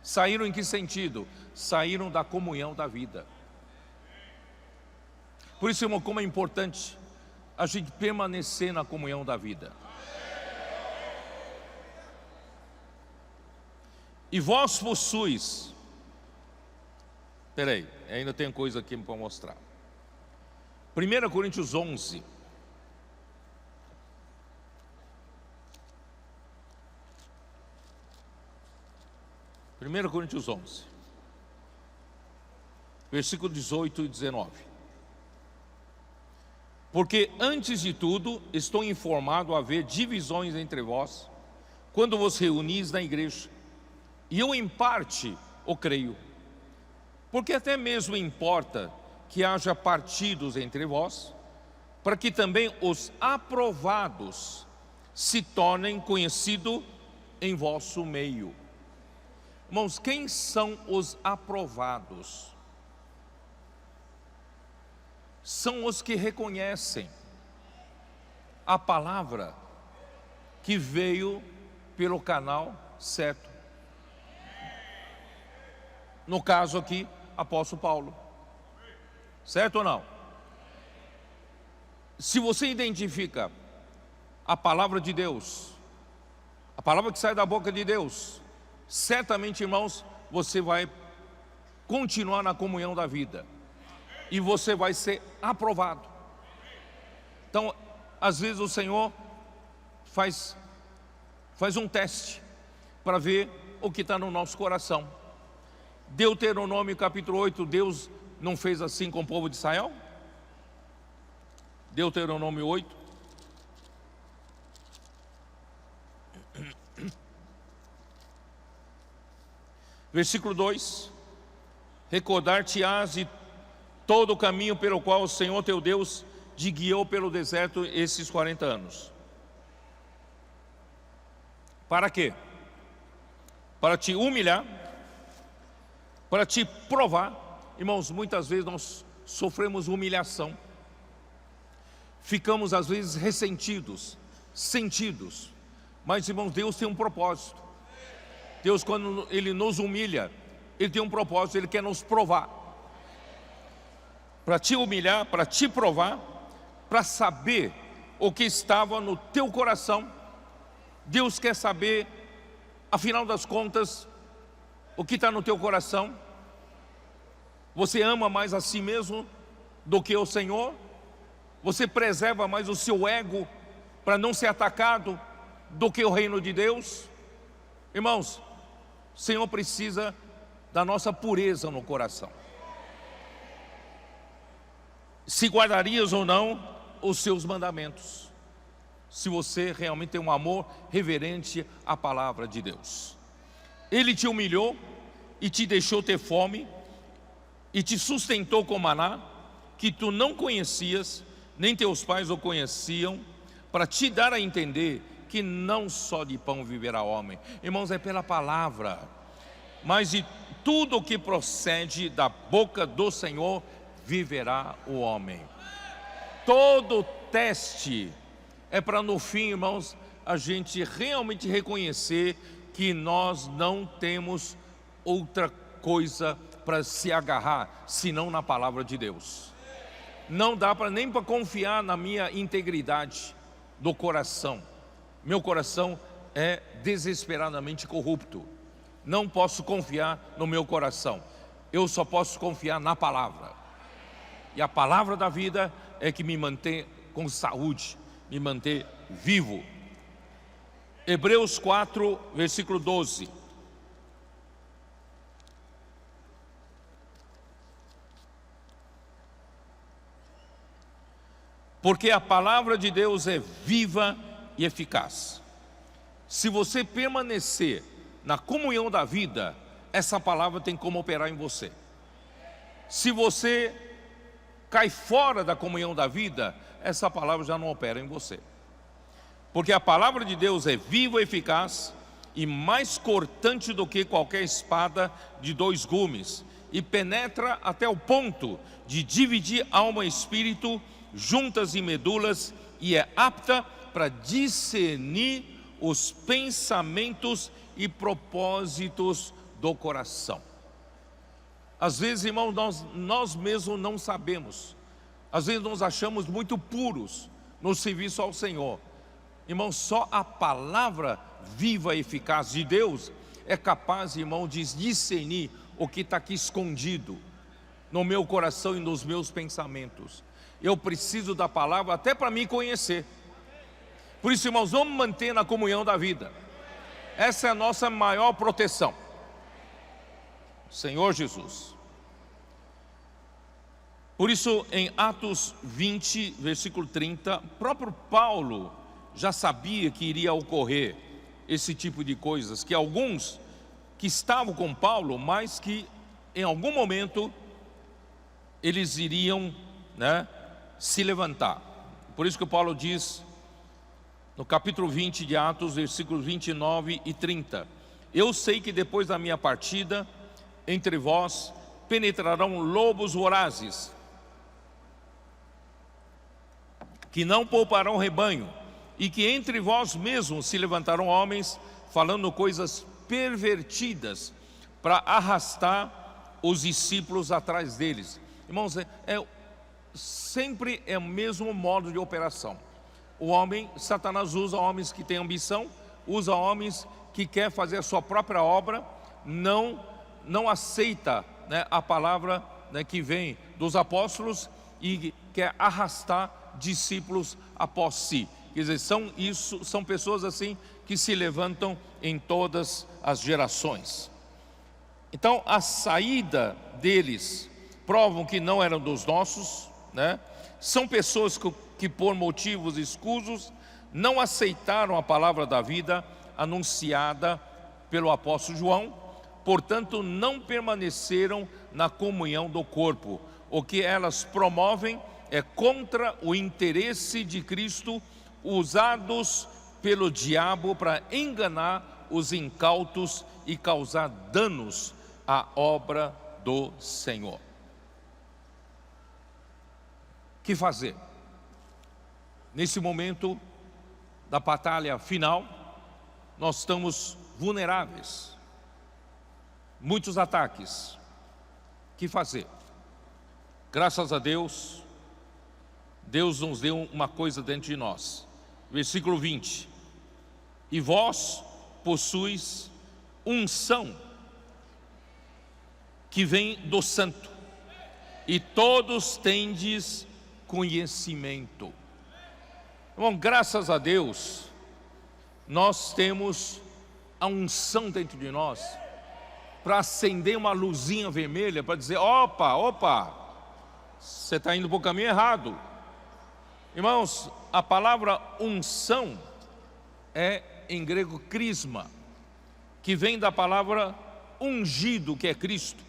A: Saíram em que sentido? Saíram da comunhão da vida. Por isso, irmão, como é importante a gente permanecer na comunhão da vida. E vós possuis. Espera aí, ainda tem coisa aqui para mostrar. 1 Coríntios 11. Primeira Coríntios 11, versículo 18 e 19. Porque antes de tudo estou informado a haver divisões entre vós, quando vos reunis na igreja, e eu em parte o creio, porque até mesmo importa que haja partidos entre vós, para que também os aprovados se tornem conhecidos em vosso meio. Irmãos, quem são os aprovados? São os que reconhecem a palavra que veio pelo canal certo. No caso aqui, apóstolo Paulo. Certo ou não? Se você identifica a palavra de Deus, a palavra que sai da boca de Deus, certamente, irmãos, você vai continuar na comunhão da vida. E você vai ser aprovado. Então, às vezes o Senhor faz um teste para ver o que está no nosso coração. Deuteronômio capítulo 8, Deus não fez assim com o povo de Israel? Deuteronômio 8. Versículo 2: recordar-te-ás de todo o caminho pelo qual o Senhor teu Deus te guiou pelo deserto esses 40 anos. Para quê? Para te humilhar, para te provar. Irmãos, muitas vezes nós sofremos humilhação, ficamos às vezes ressentidos, sentidos, mas, irmãos, Deus tem um propósito. Deus, quando Ele nos humilha, Ele tem um propósito, Ele quer nos provar. Para te humilhar, para te provar, para saber o que estava no teu coração. Deus quer saber, afinal das contas, o que está no teu coração. Você ama mais a si mesmo do que o Senhor? Você preserva mais o seu ego para não ser atacado do que o reino de Deus? Irmãos, o Senhor precisa da nossa pureza no coração. Se guardarias ou não os seus mandamentos, se você realmente tem um amor reverente à palavra de Deus. Ele te humilhou e te deixou ter fome e te sustentou com maná que tu não conhecias, nem teus pais o conheciam, para te dar a entender que não só de pão viverá o homem. Irmãos, é pela palavra, mas de tudo o que procede da boca do Senhor viverá o homem. Todo teste é para, no fim, irmãos, a gente realmente reconhecer que nós não temos outra coisa para se agarrar senão na palavra de Deus. Não dá nem para confiar na minha integridade do coração. Meu coração é desesperadamente corrupto. Não posso confiar no meu coração. Eu só posso confiar na palavra. E a palavra da vida é que me mantém com saúde, me mantém vivo. Hebreus 4, versículo 12. Porque a palavra de Deus é viva e eficaz. Se você permanecer na comunhão da vida, essa palavra tem como operar em você. Se você cai fora da comunhão da vida, essa palavra já não opera em você. Porque a palavra de Deus é viva e eficaz e mais cortante do que qualquer espada de 2 gumes, e penetra até o ponto de dividir alma e espírito, juntas e medulas, e é apta para discernir os pensamentos e propósitos do coração. Às vezes, irmãos, nós mesmos não sabemos. Às vezes nós achamos muito puros no serviço ao Senhor. Irmão, só a palavra viva e eficaz de Deus é capaz, irmão, de discernir o que está aqui escondido no meu coração e nos meus pensamentos. Eu preciso da palavra até para me conhecer. Por isso, irmãos, vamos manter na comunhão da vida. Essa é a nossa maior proteção. Senhor Jesus. Por isso, em Atos 20, versículo 30, próprio Paulo já sabia que iria ocorrer esse tipo de coisas, que alguns que estavam com Paulo, mas que em algum momento eles iriam, se levantar. Por isso que Paulo diz no capítulo 20 de Atos, versículos 29 e 30: eu sei que depois da minha partida, entre vós penetrarão lobos vorazes, que não pouparão rebanho, e que entre vós mesmos se levantarão homens, falando coisas pervertidas, para arrastar os discípulos atrás deles. Irmãos, sempre é o mesmo modo de operação. O homem, Satanás usa homens que têm ambição, usa homens que querem fazer a sua própria obra, não aceita, a palavra, que vem dos apóstolos, e quer arrastar discípulos após si. Quer dizer, são pessoas assim que se levantam em todas as gerações. Então, a saída deles provam que não eram dos nossos, São pessoas que por motivos escusos não aceitaram a palavra da vida anunciada pelo apóstolo João, portanto não permaneceram na comunhão do corpo. O que elas promovem é contra o interesse de Cristo, usados pelo diabo para enganar os incautos e causar danos à obra do Senhor. O que fazer? Nesse momento da batalha final, nós estamos vulneráveis, muitos ataques. O que fazer? Graças a Deus, Deus nos deu uma coisa dentro de nós. Versículo 20: e vós possuis unção que vem do santo, e todos tendes conhecimento. Bom, graças a Deus, nós temos a unção dentro de nós, para acender uma luzinha vermelha, para dizer: opa, você está indo para o caminho errado. Irmãos, a palavra unção é em grego crisma, que vem da palavra ungido, que é Cristo,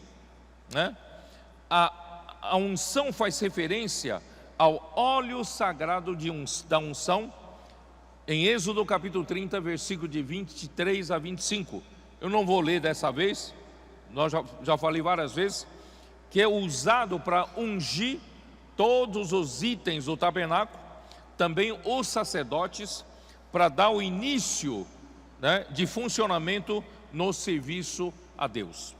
A: A unção faz referência ao óleo sagrado da unção, em Êxodo capítulo 30, versículo de 23 a 25. Eu não vou ler dessa vez, nós já falei várias vezes, que é usado para ungir todos os itens do tabernáculo, também os sacerdotes, para dar o início, de funcionamento no serviço a Deus.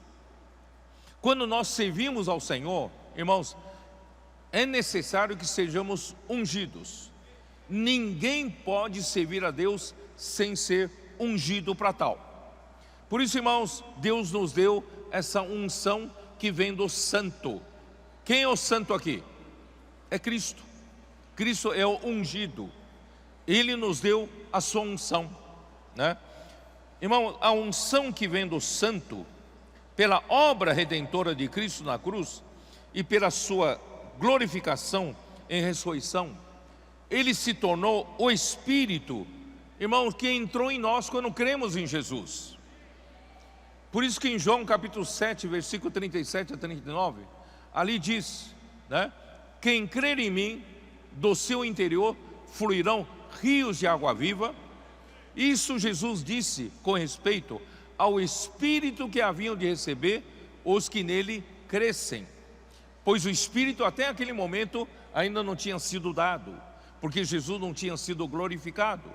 A: Quando nós servimos ao Senhor, irmãos, é necessário que sejamos ungidos. Ninguém pode servir a Deus sem ser ungido para tal. Por isso, irmãos, Deus nos deu essa unção que vem do santo. Quem é o santo aqui? É Cristo. Cristo é o ungido. Ele nos deu a sua unção, Irmão, a unção que vem do santo, pela obra redentora de Cristo na cruz e pela sua glorificação em ressurreição, Ele se tornou o Espírito, irmão, que entrou em nós quando cremos em Jesus. Por isso que em João capítulo 7, versículo 37 a 39, ali diz, quem crer em mim, do seu interior fluirão rios de água viva. Isso Jesus disse com respeito ao Espírito que haviam de receber os que nele crescem, pois o Espírito até aquele momento ainda não tinha sido dado, porque Jesus não tinha sido glorificado.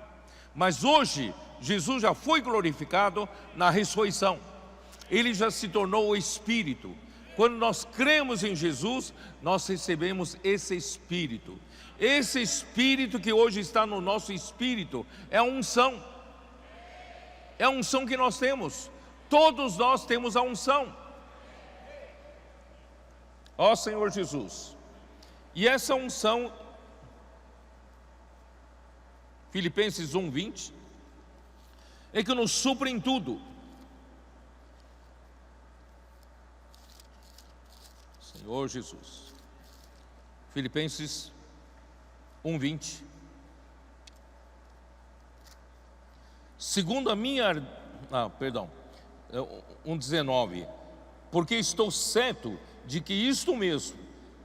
A: Mas hoje, Jesus já foi glorificado na ressurreição. Ele já se tornou o Espírito. Quando nós cremos em Jesus, nós recebemos esse Espírito. Esse Espírito que hoje está no nosso espírito é a unção. É a unção que nós temos. Todos nós temos a unção. Ó Senhor Jesus. E essa unção, Filipenses 1:20, é que nos supre em tudo. Senhor Jesus. Filipenses 1:20. Segundo a minha... 1:19. Porque estou certo de que isto mesmo,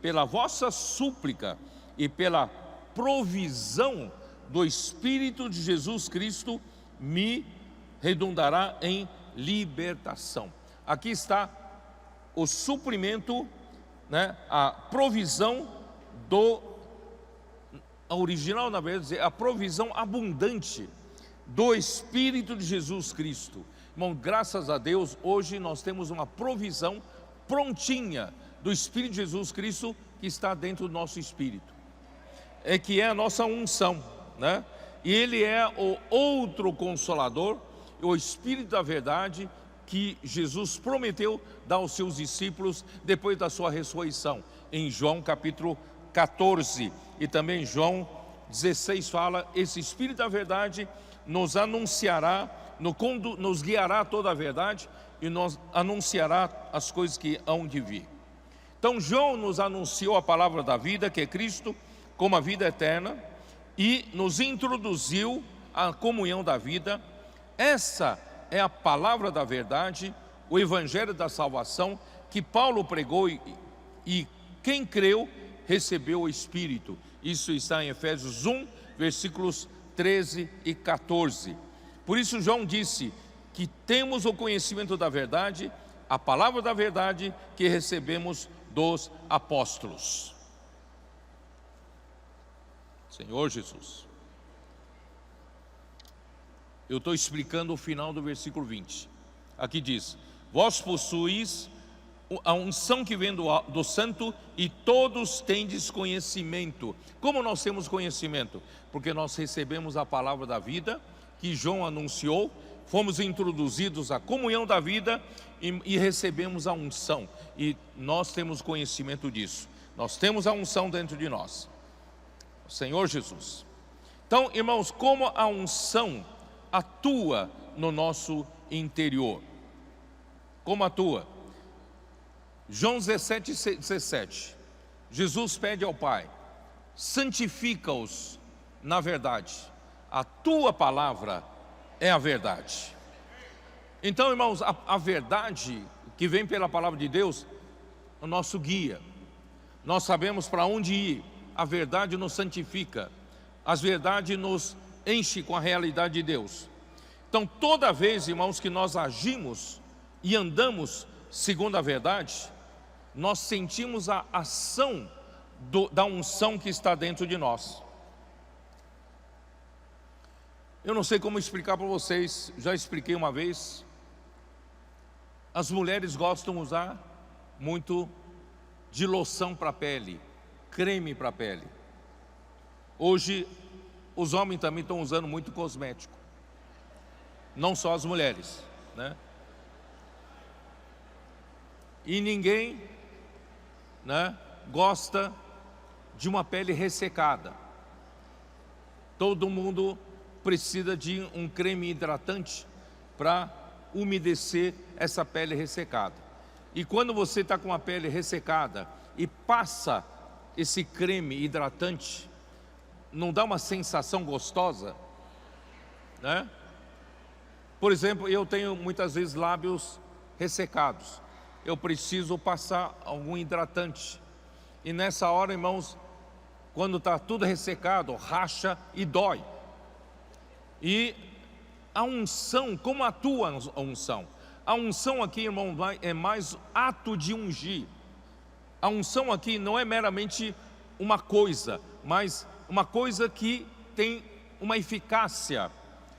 A: pela vossa súplica e pela provisão do Espírito de Jesus Cristo, me redundará em libertação. Aqui está o suprimento, a provisão a original, na verdade, a provisão abundante do Espírito de Jesus Cristo. Irmão, graças a Deus, hoje nós temos uma provisão prontinha do Espírito de Jesus Cristo que está dentro do nosso espírito. Que é a nossa unção, E Ele é o outro Consolador, o Espírito da verdade, que Jesus prometeu dar aos seus discípulos depois da sua ressurreição. Em João capítulo 14 e também João 16 fala: esse Espírito da verdade nos anunciará, nos guiará a toda a verdade e nos anunciará as coisas que hão de vir. Então João nos anunciou a palavra da vida, que é Cristo, como a vida eterna, e nos introduziu à comunhão da vida. Essa é a palavra da verdade, o evangelho da salvação que Paulo pregou, e quem creu recebeu o Espírito. Isso está em Efésios 1, versículos 13 e 14. Por isso João disse que temos o conhecimento da verdade, a palavra da verdade que recebemos dos apóstolos. Senhor Jesus. Eu estou explicando o final do versículo 20. Aqui diz: vós possuís a unção que vem do santo, e todos tendes conhecimento. Como nós temos conhecimento? Porque nós recebemos a palavra da vida que João anunciou, fomos introduzidos à comunhão da vida e recebemos a unção, e nós temos conhecimento disso. Nós temos a unção dentro de nós. Senhor Jesus. Então, irmãos, como a unção atua no nosso interior? Como atua? João 17:17. Jesus pede ao Pai: santifica-os na verdade, a tua palavra é a verdade. Então, irmãos, a verdade que vem pela palavra de Deus é o nosso guia. Nós sabemos para onde ir. A verdade nos santifica, a verdade nos enche com a realidade de Deus. Então, toda vez, irmãos, que nós agimos e andamos segundo a verdade, nós sentimos a ação da unção que está dentro de nós. Eu não sei como explicar para vocês, já expliquei uma vez. As mulheres gostam de usar muito de loção para a pele, creme para a pele. Hoje, os homens também estão usando muito cosmético. Não só as mulheres, E ninguém, gosta de uma pele ressecada. Todo mundo precisa de um creme hidratante para umedecer essa pele ressecada. E quando você está com a pele ressecada e passa esse creme hidratante, não dá uma sensação gostosa, Por exemplo, eu tenho muitas vezes lábios ressecados. Eu preciso passar algum hidratante. E nessa hora, irmãos, quando está tudo ressecado, racha e dói. E a unção, como atua a unção? A unção aqui, irmão, é mais ato de ungir. A unção aqui não é meramente uma coisa, mas uma coisa que tem uma eficácia,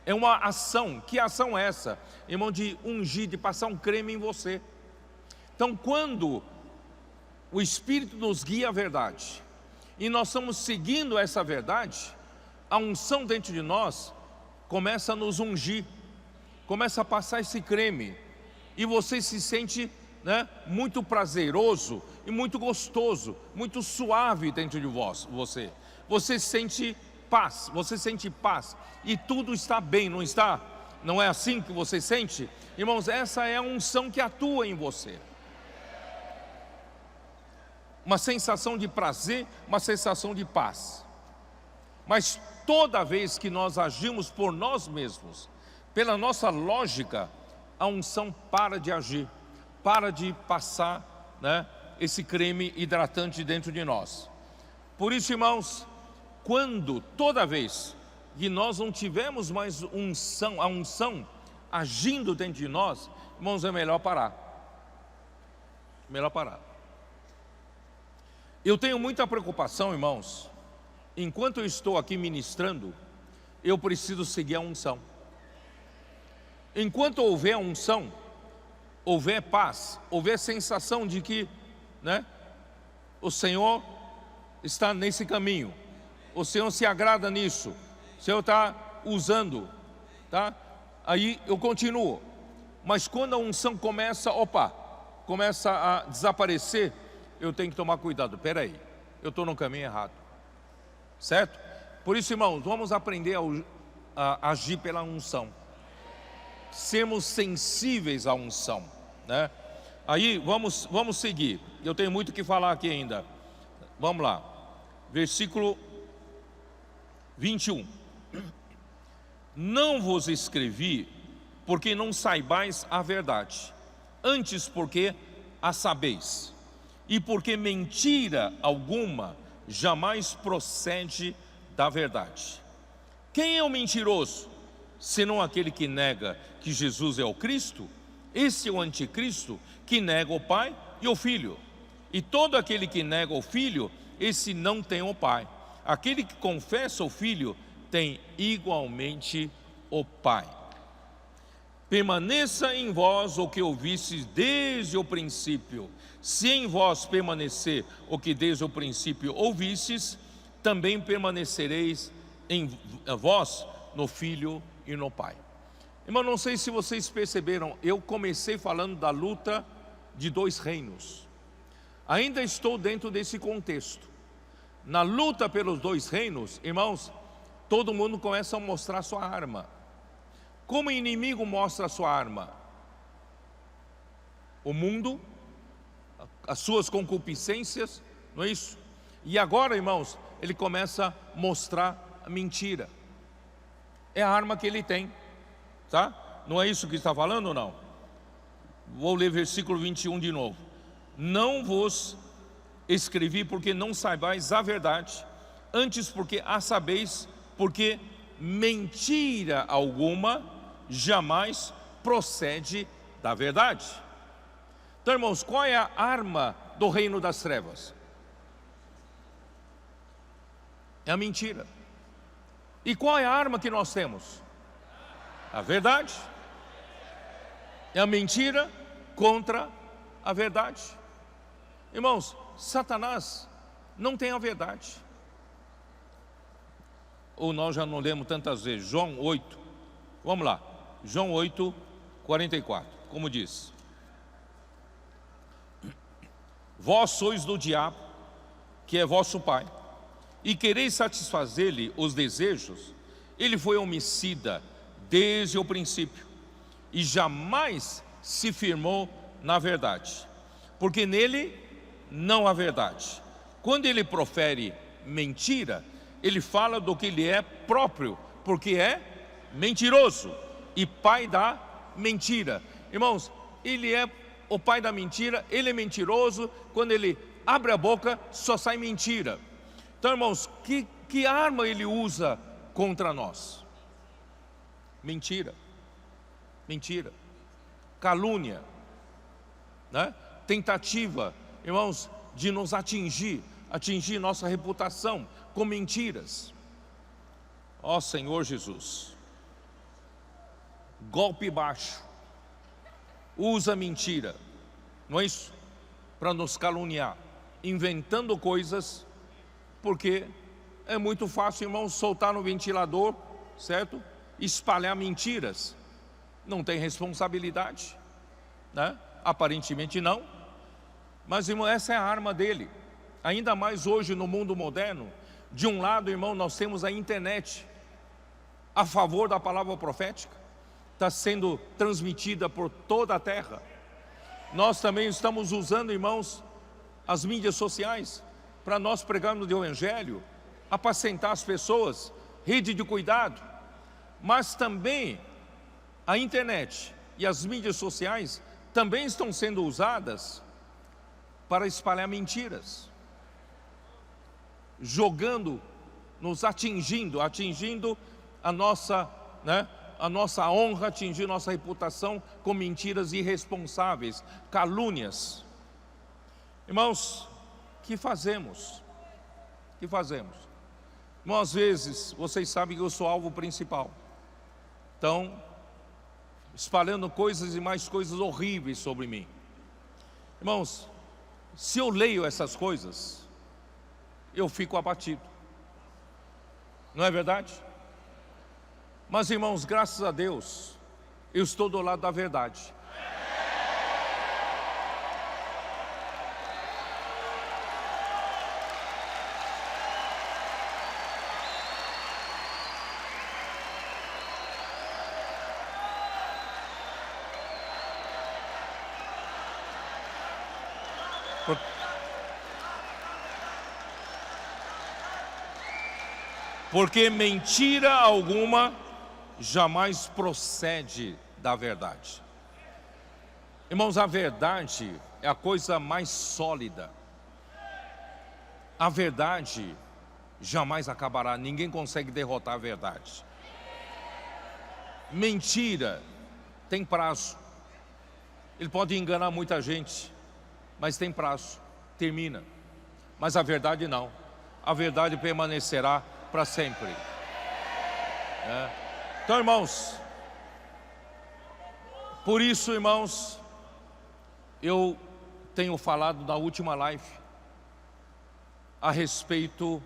A: é uma ação. Que ação é essa? Irmão, de ungir, de passar um creme em você. Então, quando o Espírito nos guia à verdade, e nós estamos seguindo essa verdade, a unção dentro de nós começa a nos ungir, começa a passar esse creme, e você se sente, né, muito prazeroso e muito gostoso, muito suave dentro de você. Você sente paz, e tudo está bem, não está? Não é assim que você sente? Irmãos, essa é a unção que atua em você. Uma sensação de prazer, uma sensação de paz. Mas toda vez que nós agimos por nós mesmos, pela nossa lógica, a unção para de agir, para de passar, né, esse creme hidratante dentro de nós. Por isso, irmãos, toda vez que nós não tivermos mais a unção agindo dentro de nós, irmãos, é melhor parar. Melhor parar. Eu tenho muita preocupação, irmãos. Enquanto eu estou aqui ministrando, eu preciso seguir a unção. Enquanto houver a unção, houver paz, houver sensação de que, né, o Senhor está nesse caminho, o Senhor se agrada nisso, o Senhor está usando, tá? Aí eu continuo. Mas quando a unção começa a desaparecer, eu tenho que tomar cuidado. Espera aí, eu estou no caminho errado, certo? Por isso, irmãos, vamos aprender a agir pela unção, sermos sensíveis à unção, né? Aí vamos seguir. Eu tenho muito o que falar aqui ainda. Vamos lá, versículo 21. Não vos escrevi porque não saibais a verdade, antes porque a sabeis, e porque mentira alguma jamais procede da verdade. Quem é o mentiroso, senão aquele que nega que Jesus é o Cristo? Esse é o anticristo, que nega o Pai e o Filho. E todo aquele que nega o Filho, esse não tem o Pai. Aquele que confessa o Filho tem igualmente o Pai. Permaneça em vós o que ouvistes desde o princípio. Se em vós permanecer o que desde o princípio ouvistes, também permanecereis em vós no Filho e no Pai. Irmão, não sei se vocês perceberam, eu comecei falando da luta de dois reinos. Ainda estou dentro desse contexto. Na luta pelos dois reinos, irmãos, todo mundo começa a mostrar sua arma. Como o inimigo mostra a sua arma? O mundo, as suas concupiscências, não é isso? E agora, irmãos, ele começa a mostrar a mentira. É a arma que ele tem, tá? Não é isso que está falando ou não? Vou ler versículo 21 de novo. Não vos escrevi porque não saibais a verdade, antes porque a sabeis, porque mentira alguma jamais procede da verdade. Então, irmãos, qual é a arma do reino das trevas? É a mentira. E qual é a arma que nós temos? A verdade. É a mentira contra a verdade. Irmãos, Satanás não tem a verdade. Ou nós já não lemos tantas vezes, João 8, vamos lá, João 8, 44, como diz: vós sois do diabo, que é vosso pai, e quereis satisfazer-lhe os desejos. Ele foi homicida desde o princípio, e jamais se firmou na verdade, porque nele não há verdade. Quando ele profere mentira, ele fala do que ele é próprio, porque é mentiroso e pai da mentira. Irmãos, ele é o pai da mentira, ele é mentiroso. Quando ele abre a boca, só sai mentira. Então, irmãos, que arma ele usa contra nós? Mentira, mentira, calúnia, né? Tentativa, irmãos, de nos atingir nossa reputação com mentiras. Ó Senhor Jesus, golpe baixo, usa mentira, não é isso? Para nos caluniar, inventando coisas, porque é muito fácil, irmãos, soltar no ventilador, certo? Espalhar mentiras. Não tem responsabilidade, né? Aparentemente não. Mas, irmão, essa é a arma dele. Ainda mais hoje no mundo moderno. De um lado, irmão, nós temos a internet a favor da palavra profética, está sendo transmitida por toda a terra. Nós também estamos usando, irmãos, as mídias sociais para nós pregarmos o Evangelho, apacentar as pessoas, rede de cuidado. Mas também a internet e as mídias sociais também estão sendo usadas para espalhar mentiras, jogando, nos atingindo a nossa, a nossa honra, atingindo nossa reputação com mentiras irresponsáveis, calúnias. Irmãos, que fazemos? Que fazemos? Irmãos, às vezes, vocês sabem que eu sou alvo principal. Então, espalhando coisas e mais coisas horríveis sobre mim. Irmãos, se eu leio essas coisas, eu fico abatido. Não é verdade? Mas, irmãos, graças a Deus, eu estou do lado da verdade. Porque mentira alguma jamais procede da verdade. Irmãos, a verdade é a coisa mais sólida. A verdade jamais acabará, ninguém consegue derrotar a verdade. Mentira tem prazo. Ele pode enganar muita gente, mas tem prazo, termina. Mas a verdade não. A verdade permanecerá para sempre. Então, irmãos, por isso, irmãos, eu tenho falado na última live a respeito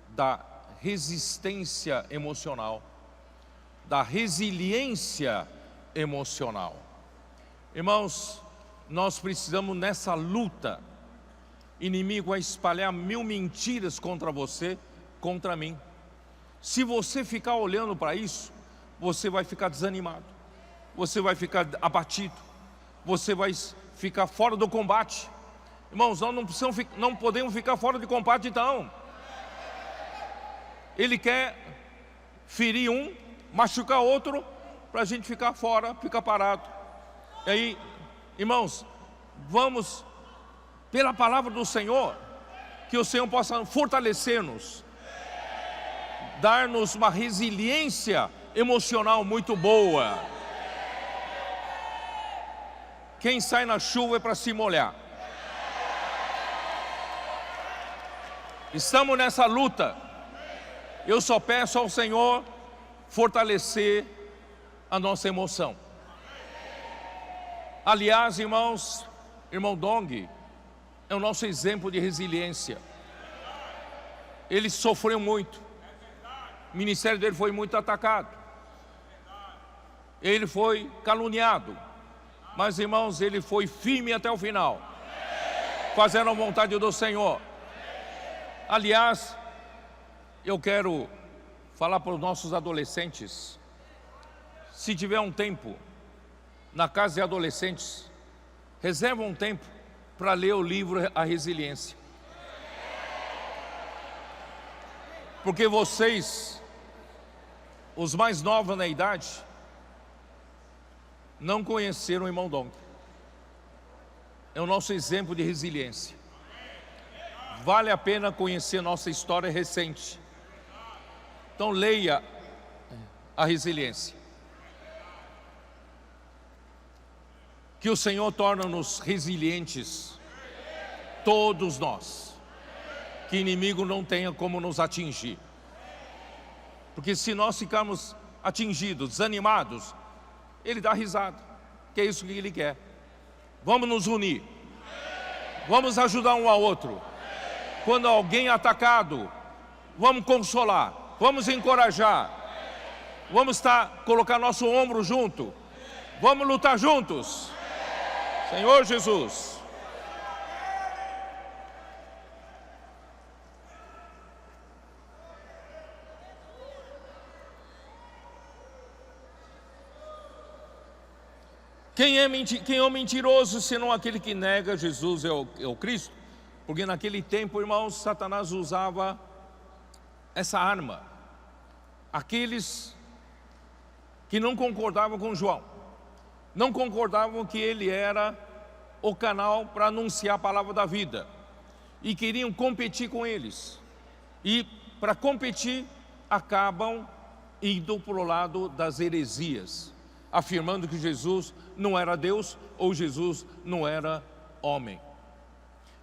A: da resistência emocional, da resiliência emocional. Irmãos, nós precisamos nessa luta. Inimigo vai espalhar 1000 mentiras contra você, contra mim. Se você ficar olhando para isso, você vai ficar desanimado, você vai ficar abatido, você vai ficar fora do combate. Irmãos, nós não podemos ficar fora de combate então. Ele quer ferir um, machucar outro, para a gente ficar fora, ficar parado. E aí, irmãos, vamos pela palavra do Senhor, que o Senhor possa fortalecer-nos, dar-nos uma resiliência emocional muito boa. Quem sai na chuva é para se molhar. Estamos nessa luta. Eu só peço ao Senhor fortalecer a nossa emoção. Aliás, irmãos, irmão Dong é o nosso exemplo de resiliência. Ele sofreu muito. O ministério dele foi muito atacado. Ele foi caluniado. Mas, irmãos, ele foi firme até o final, fazendo a vontade do Senhor. Aliás, eu quero falar para os nossos adolescentes. Se tiver um tempo na casa de adolescentes, reserva um tempo para ler o livro A Resiliência. Porque vocês, os mais novos na idade, não conheceram o irmão Dong. É o nosso exemplo de resiliência. Vale a pena conhecer nossa história recente. Então leia A Resiliência. Que o Senhor torna-nos resilientes todos nós. Que inimigo não tenha como nos atingir. Porque se nós ficarmos atingidos, desanimados, ele dá risada, que é isso que ele quer. Vamos nos unir, vamos ajudar um ao outro. Quando alguém é atacado, vamos consolar, vamos encorajar, vamos colocar nosso ombro junto, vamos lutar juntos. Senhor Jesus. Quem é o mentiroso, senão aquele que nega Jesus é o Cristo? Porque naquele tempo, irmãos, Satanás usava essa arma. Aqueles que não concordavam com João, não concordavam que ele era o canal para anunciar a palavra da vida, e queriam competir com eles. E para competir, acabam indo para o lado das heresias, afirmando que Jesus não era Deus ou Jesus não era homem.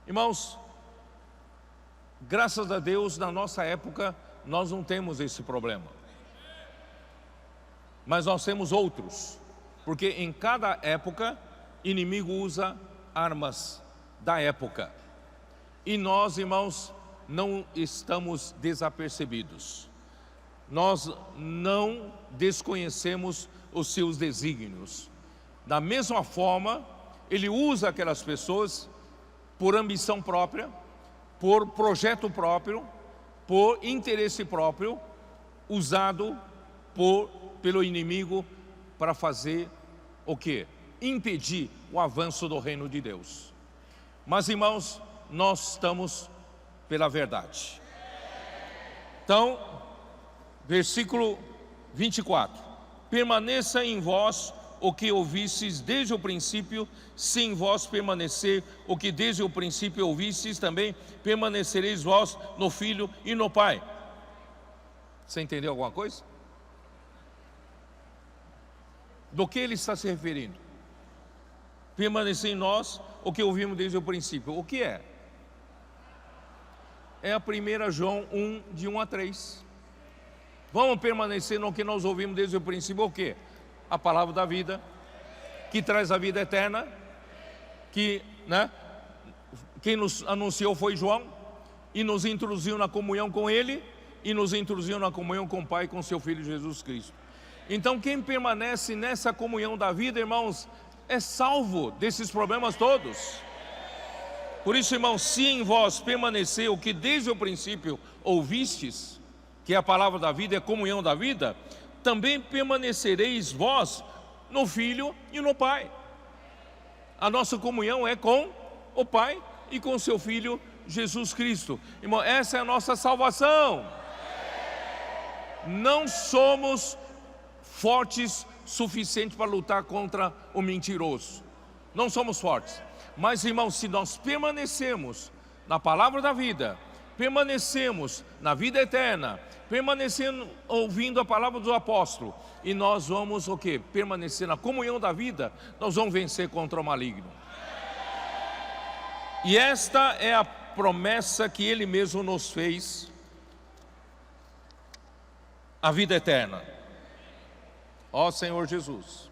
A: Irmãos, graças a Deus, na nossa época, nós não temos esse problema. Mas nós temos outros, porque em cada época, inimigo usa armas da época. E nós, irmãos, não estamos desapercebidos. Nós não desconhecemos os seus desígnios. Da mesma forma, ele usa aquelas pessoas por ambição própria, por projeto próprio, por interesse próprio, usado pelo inimigo para fazer o quê? Impedir o avanço do reino de Deus. Mas, irmãos, nós estamos pela verdade. Então, versículo 24: permaneça em vós o que ouvistes desde o princípio. Se em vós permanecer o que desde o princípio ouvistes, também permanecereis vós no Filho e no Pai. Você entendeu alguma coisa? Do que ele está se referindo? Permanecer em nós o que ouvimos desde o princípio. O que é? É a 1 João 1, de 1 a 3. Vamos permanecer no que nós ouvimos desde o princípio. O que? A palavra da vida, que traz a vida eterna, que, quem nos anunciou foi João, e nos introduziu na comunhão com ele, e nos introduziu na comunhão com o Pai e com seu Filho Jesus Cristo. Então quem permanece nessa comunhão da vida, irmãos, é salvo desses problemas todos. Por isso, irmãos, se em vós permanecer o que desde o princípio ouvistes, que é a palavra da vida, é a comunhão da vida, também permanecereis vós no Filho e no Pai. A nossa comunhão é com o Pai e com seu Filho Jesus Cristo. Irmão, essa é a nossa salvação. Não somos fortes suficiente para lutar contra o mentiroso. Não somos fortes. Mas, irmãos, se nós permanecemos na palavra da vida, permanecemos na vida eterna, permanecendo ouvindo a palavra do apóstolo, e nós vamos o quê? Permanecer na comunhão da vida, nós vamos vencer contra o maligno. E esta é a promessa que ele mesmo nos fez, a vida eterna. Ó Senhor Jesus.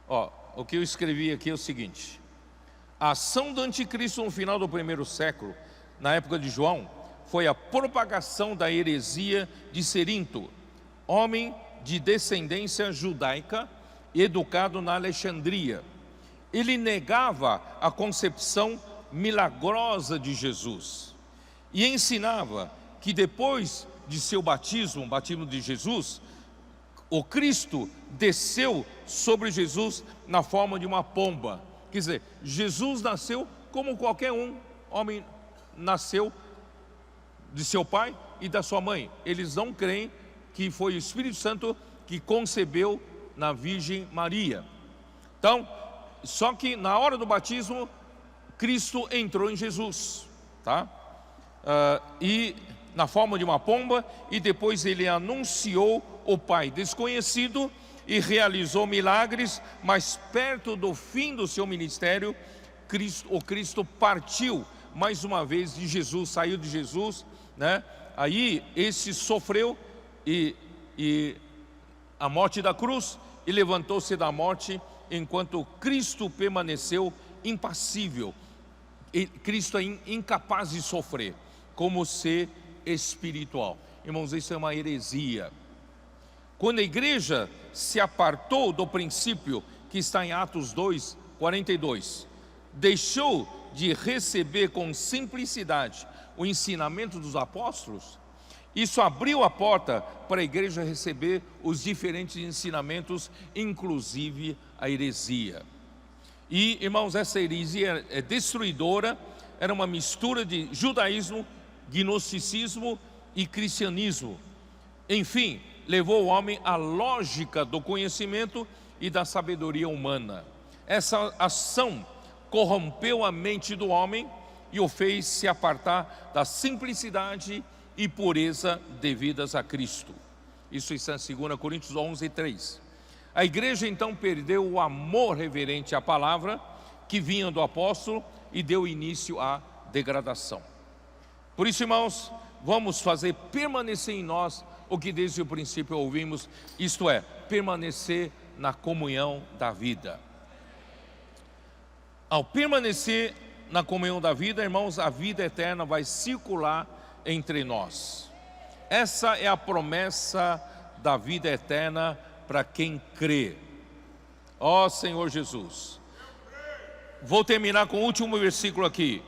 A: Ó, o que eu escrevi aqui é o seguinte: a ação do anticristo no final do primeiro século, na época de João, foi a propagação da heresia de Cerinto, homem de descendência judaica, educado na Alexandria. Ele negava a concepção milagrosa de Jesus e ensinava que depois de seu batismo, o batismo de Jesus, o Cristo desceu sobre Jesus na forma de uma pomba. Quer dizer, Jesus nasceu como qualquer homem nasceu de seu pai e da sua mãe. Eles não creem que foi o Espírito Santo que concebeu na Virgem Maria. Então, só que na hora do batismo, Cristo entrou em Jesus, tá? E na forma de uma pomba, e depois ele anunciou o Pai desconhecido e realizou milagres, mas perto do fim do seu ministério, o Cristo partiu mais uma vez de Jesus, saiu de Jesus, né? Aí esse sofreu e a morte da cruz e levantou-se da morte, enquanto Cristo permaneceu impassível. E Cristo é incapaz de sofrer, como ser espiritual. Irmãos, isso é uma heresia. Quando a igreja se apartou do princípio que está em Atos 2, 42, deixou de receber com simplicidade o ensinamento dos apóstolos, isso abriu a porta para a igreja receber os diferentes ensinamentos, inclusive a heresia. E, irmãos, essa heresia é destruidora, era uma mistura de judaísmo, gnosticismo e cristianismo. Enfim, levou o homem à lógica do conhecimento e da sabedoria humana. Essa ação corrompeu a mente do homem e o fez se apartar da simplicidade e pureza devidas a Cristo. Isso está em 2 Coríntios 11, 3. A igreja então perdeu o amor reverente à palavra que vinha do apóstolo e deu início à degradação. Por isso, irmãos, vamos fazer permanecer em nós o que desde o princípio ouvimos, isto é, permanecer na comunhão da vida. Ao permanecer na comunhão da vida, irmãos, a vida eterna vai circular entre nós. Essa é a promessa da vida eterna para quem crê. Ó Senhor Jesus. Vou terminar com o último versículo aqui,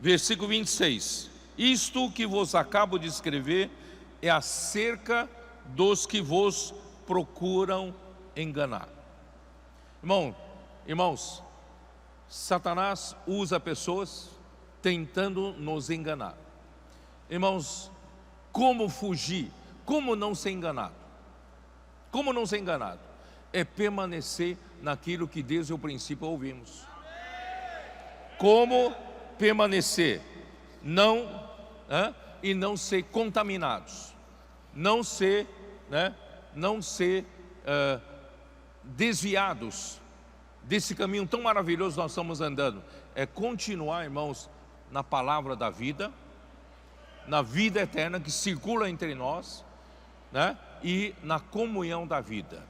A: versículo 26. Isto que vos acabo de escrever é acerca dos que vos procuram enganar. Irmãos, Satanás usa pessoas tentando nos enganar. Irmãos, como fugir? Como não ser enganado? Como não ser enganado? É permanecer naquilo que desde o princípio ouvimos. Como permanecer? E não ser contaminados. Não ser desviados desse caminho tão maravilhoso que nós estamos andando. É continuar, irmãos, na palavra da vida, na vida eterna que circula entre nós, né? E na comunhão da vida.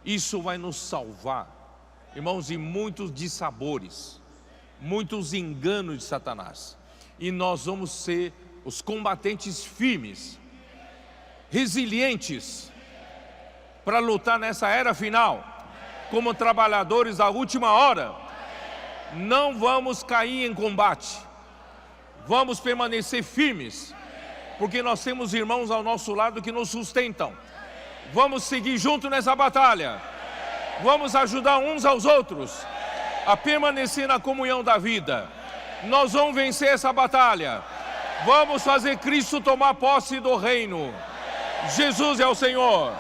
A: Isso vai nos salvar, irmãos, de muitos dissabores, muitos enganos de Satanás. E nós vamos ser os combatentes firmes, resilientes, para lutar nessa era final, como trabalhadores da última hora. Não vamos cair em combate, vamos permanecer firmes, porque nós temos irmãos ao nosso lado que nos sustentam. Vamos seguir junto nessa batalha. Vamos ajudar uns aos outros a permanecer na comunhão da vida. Nós vamos vencer essa batalha. Vamos fazer Cristo tomar posse do reino. Jesus é o Senhor.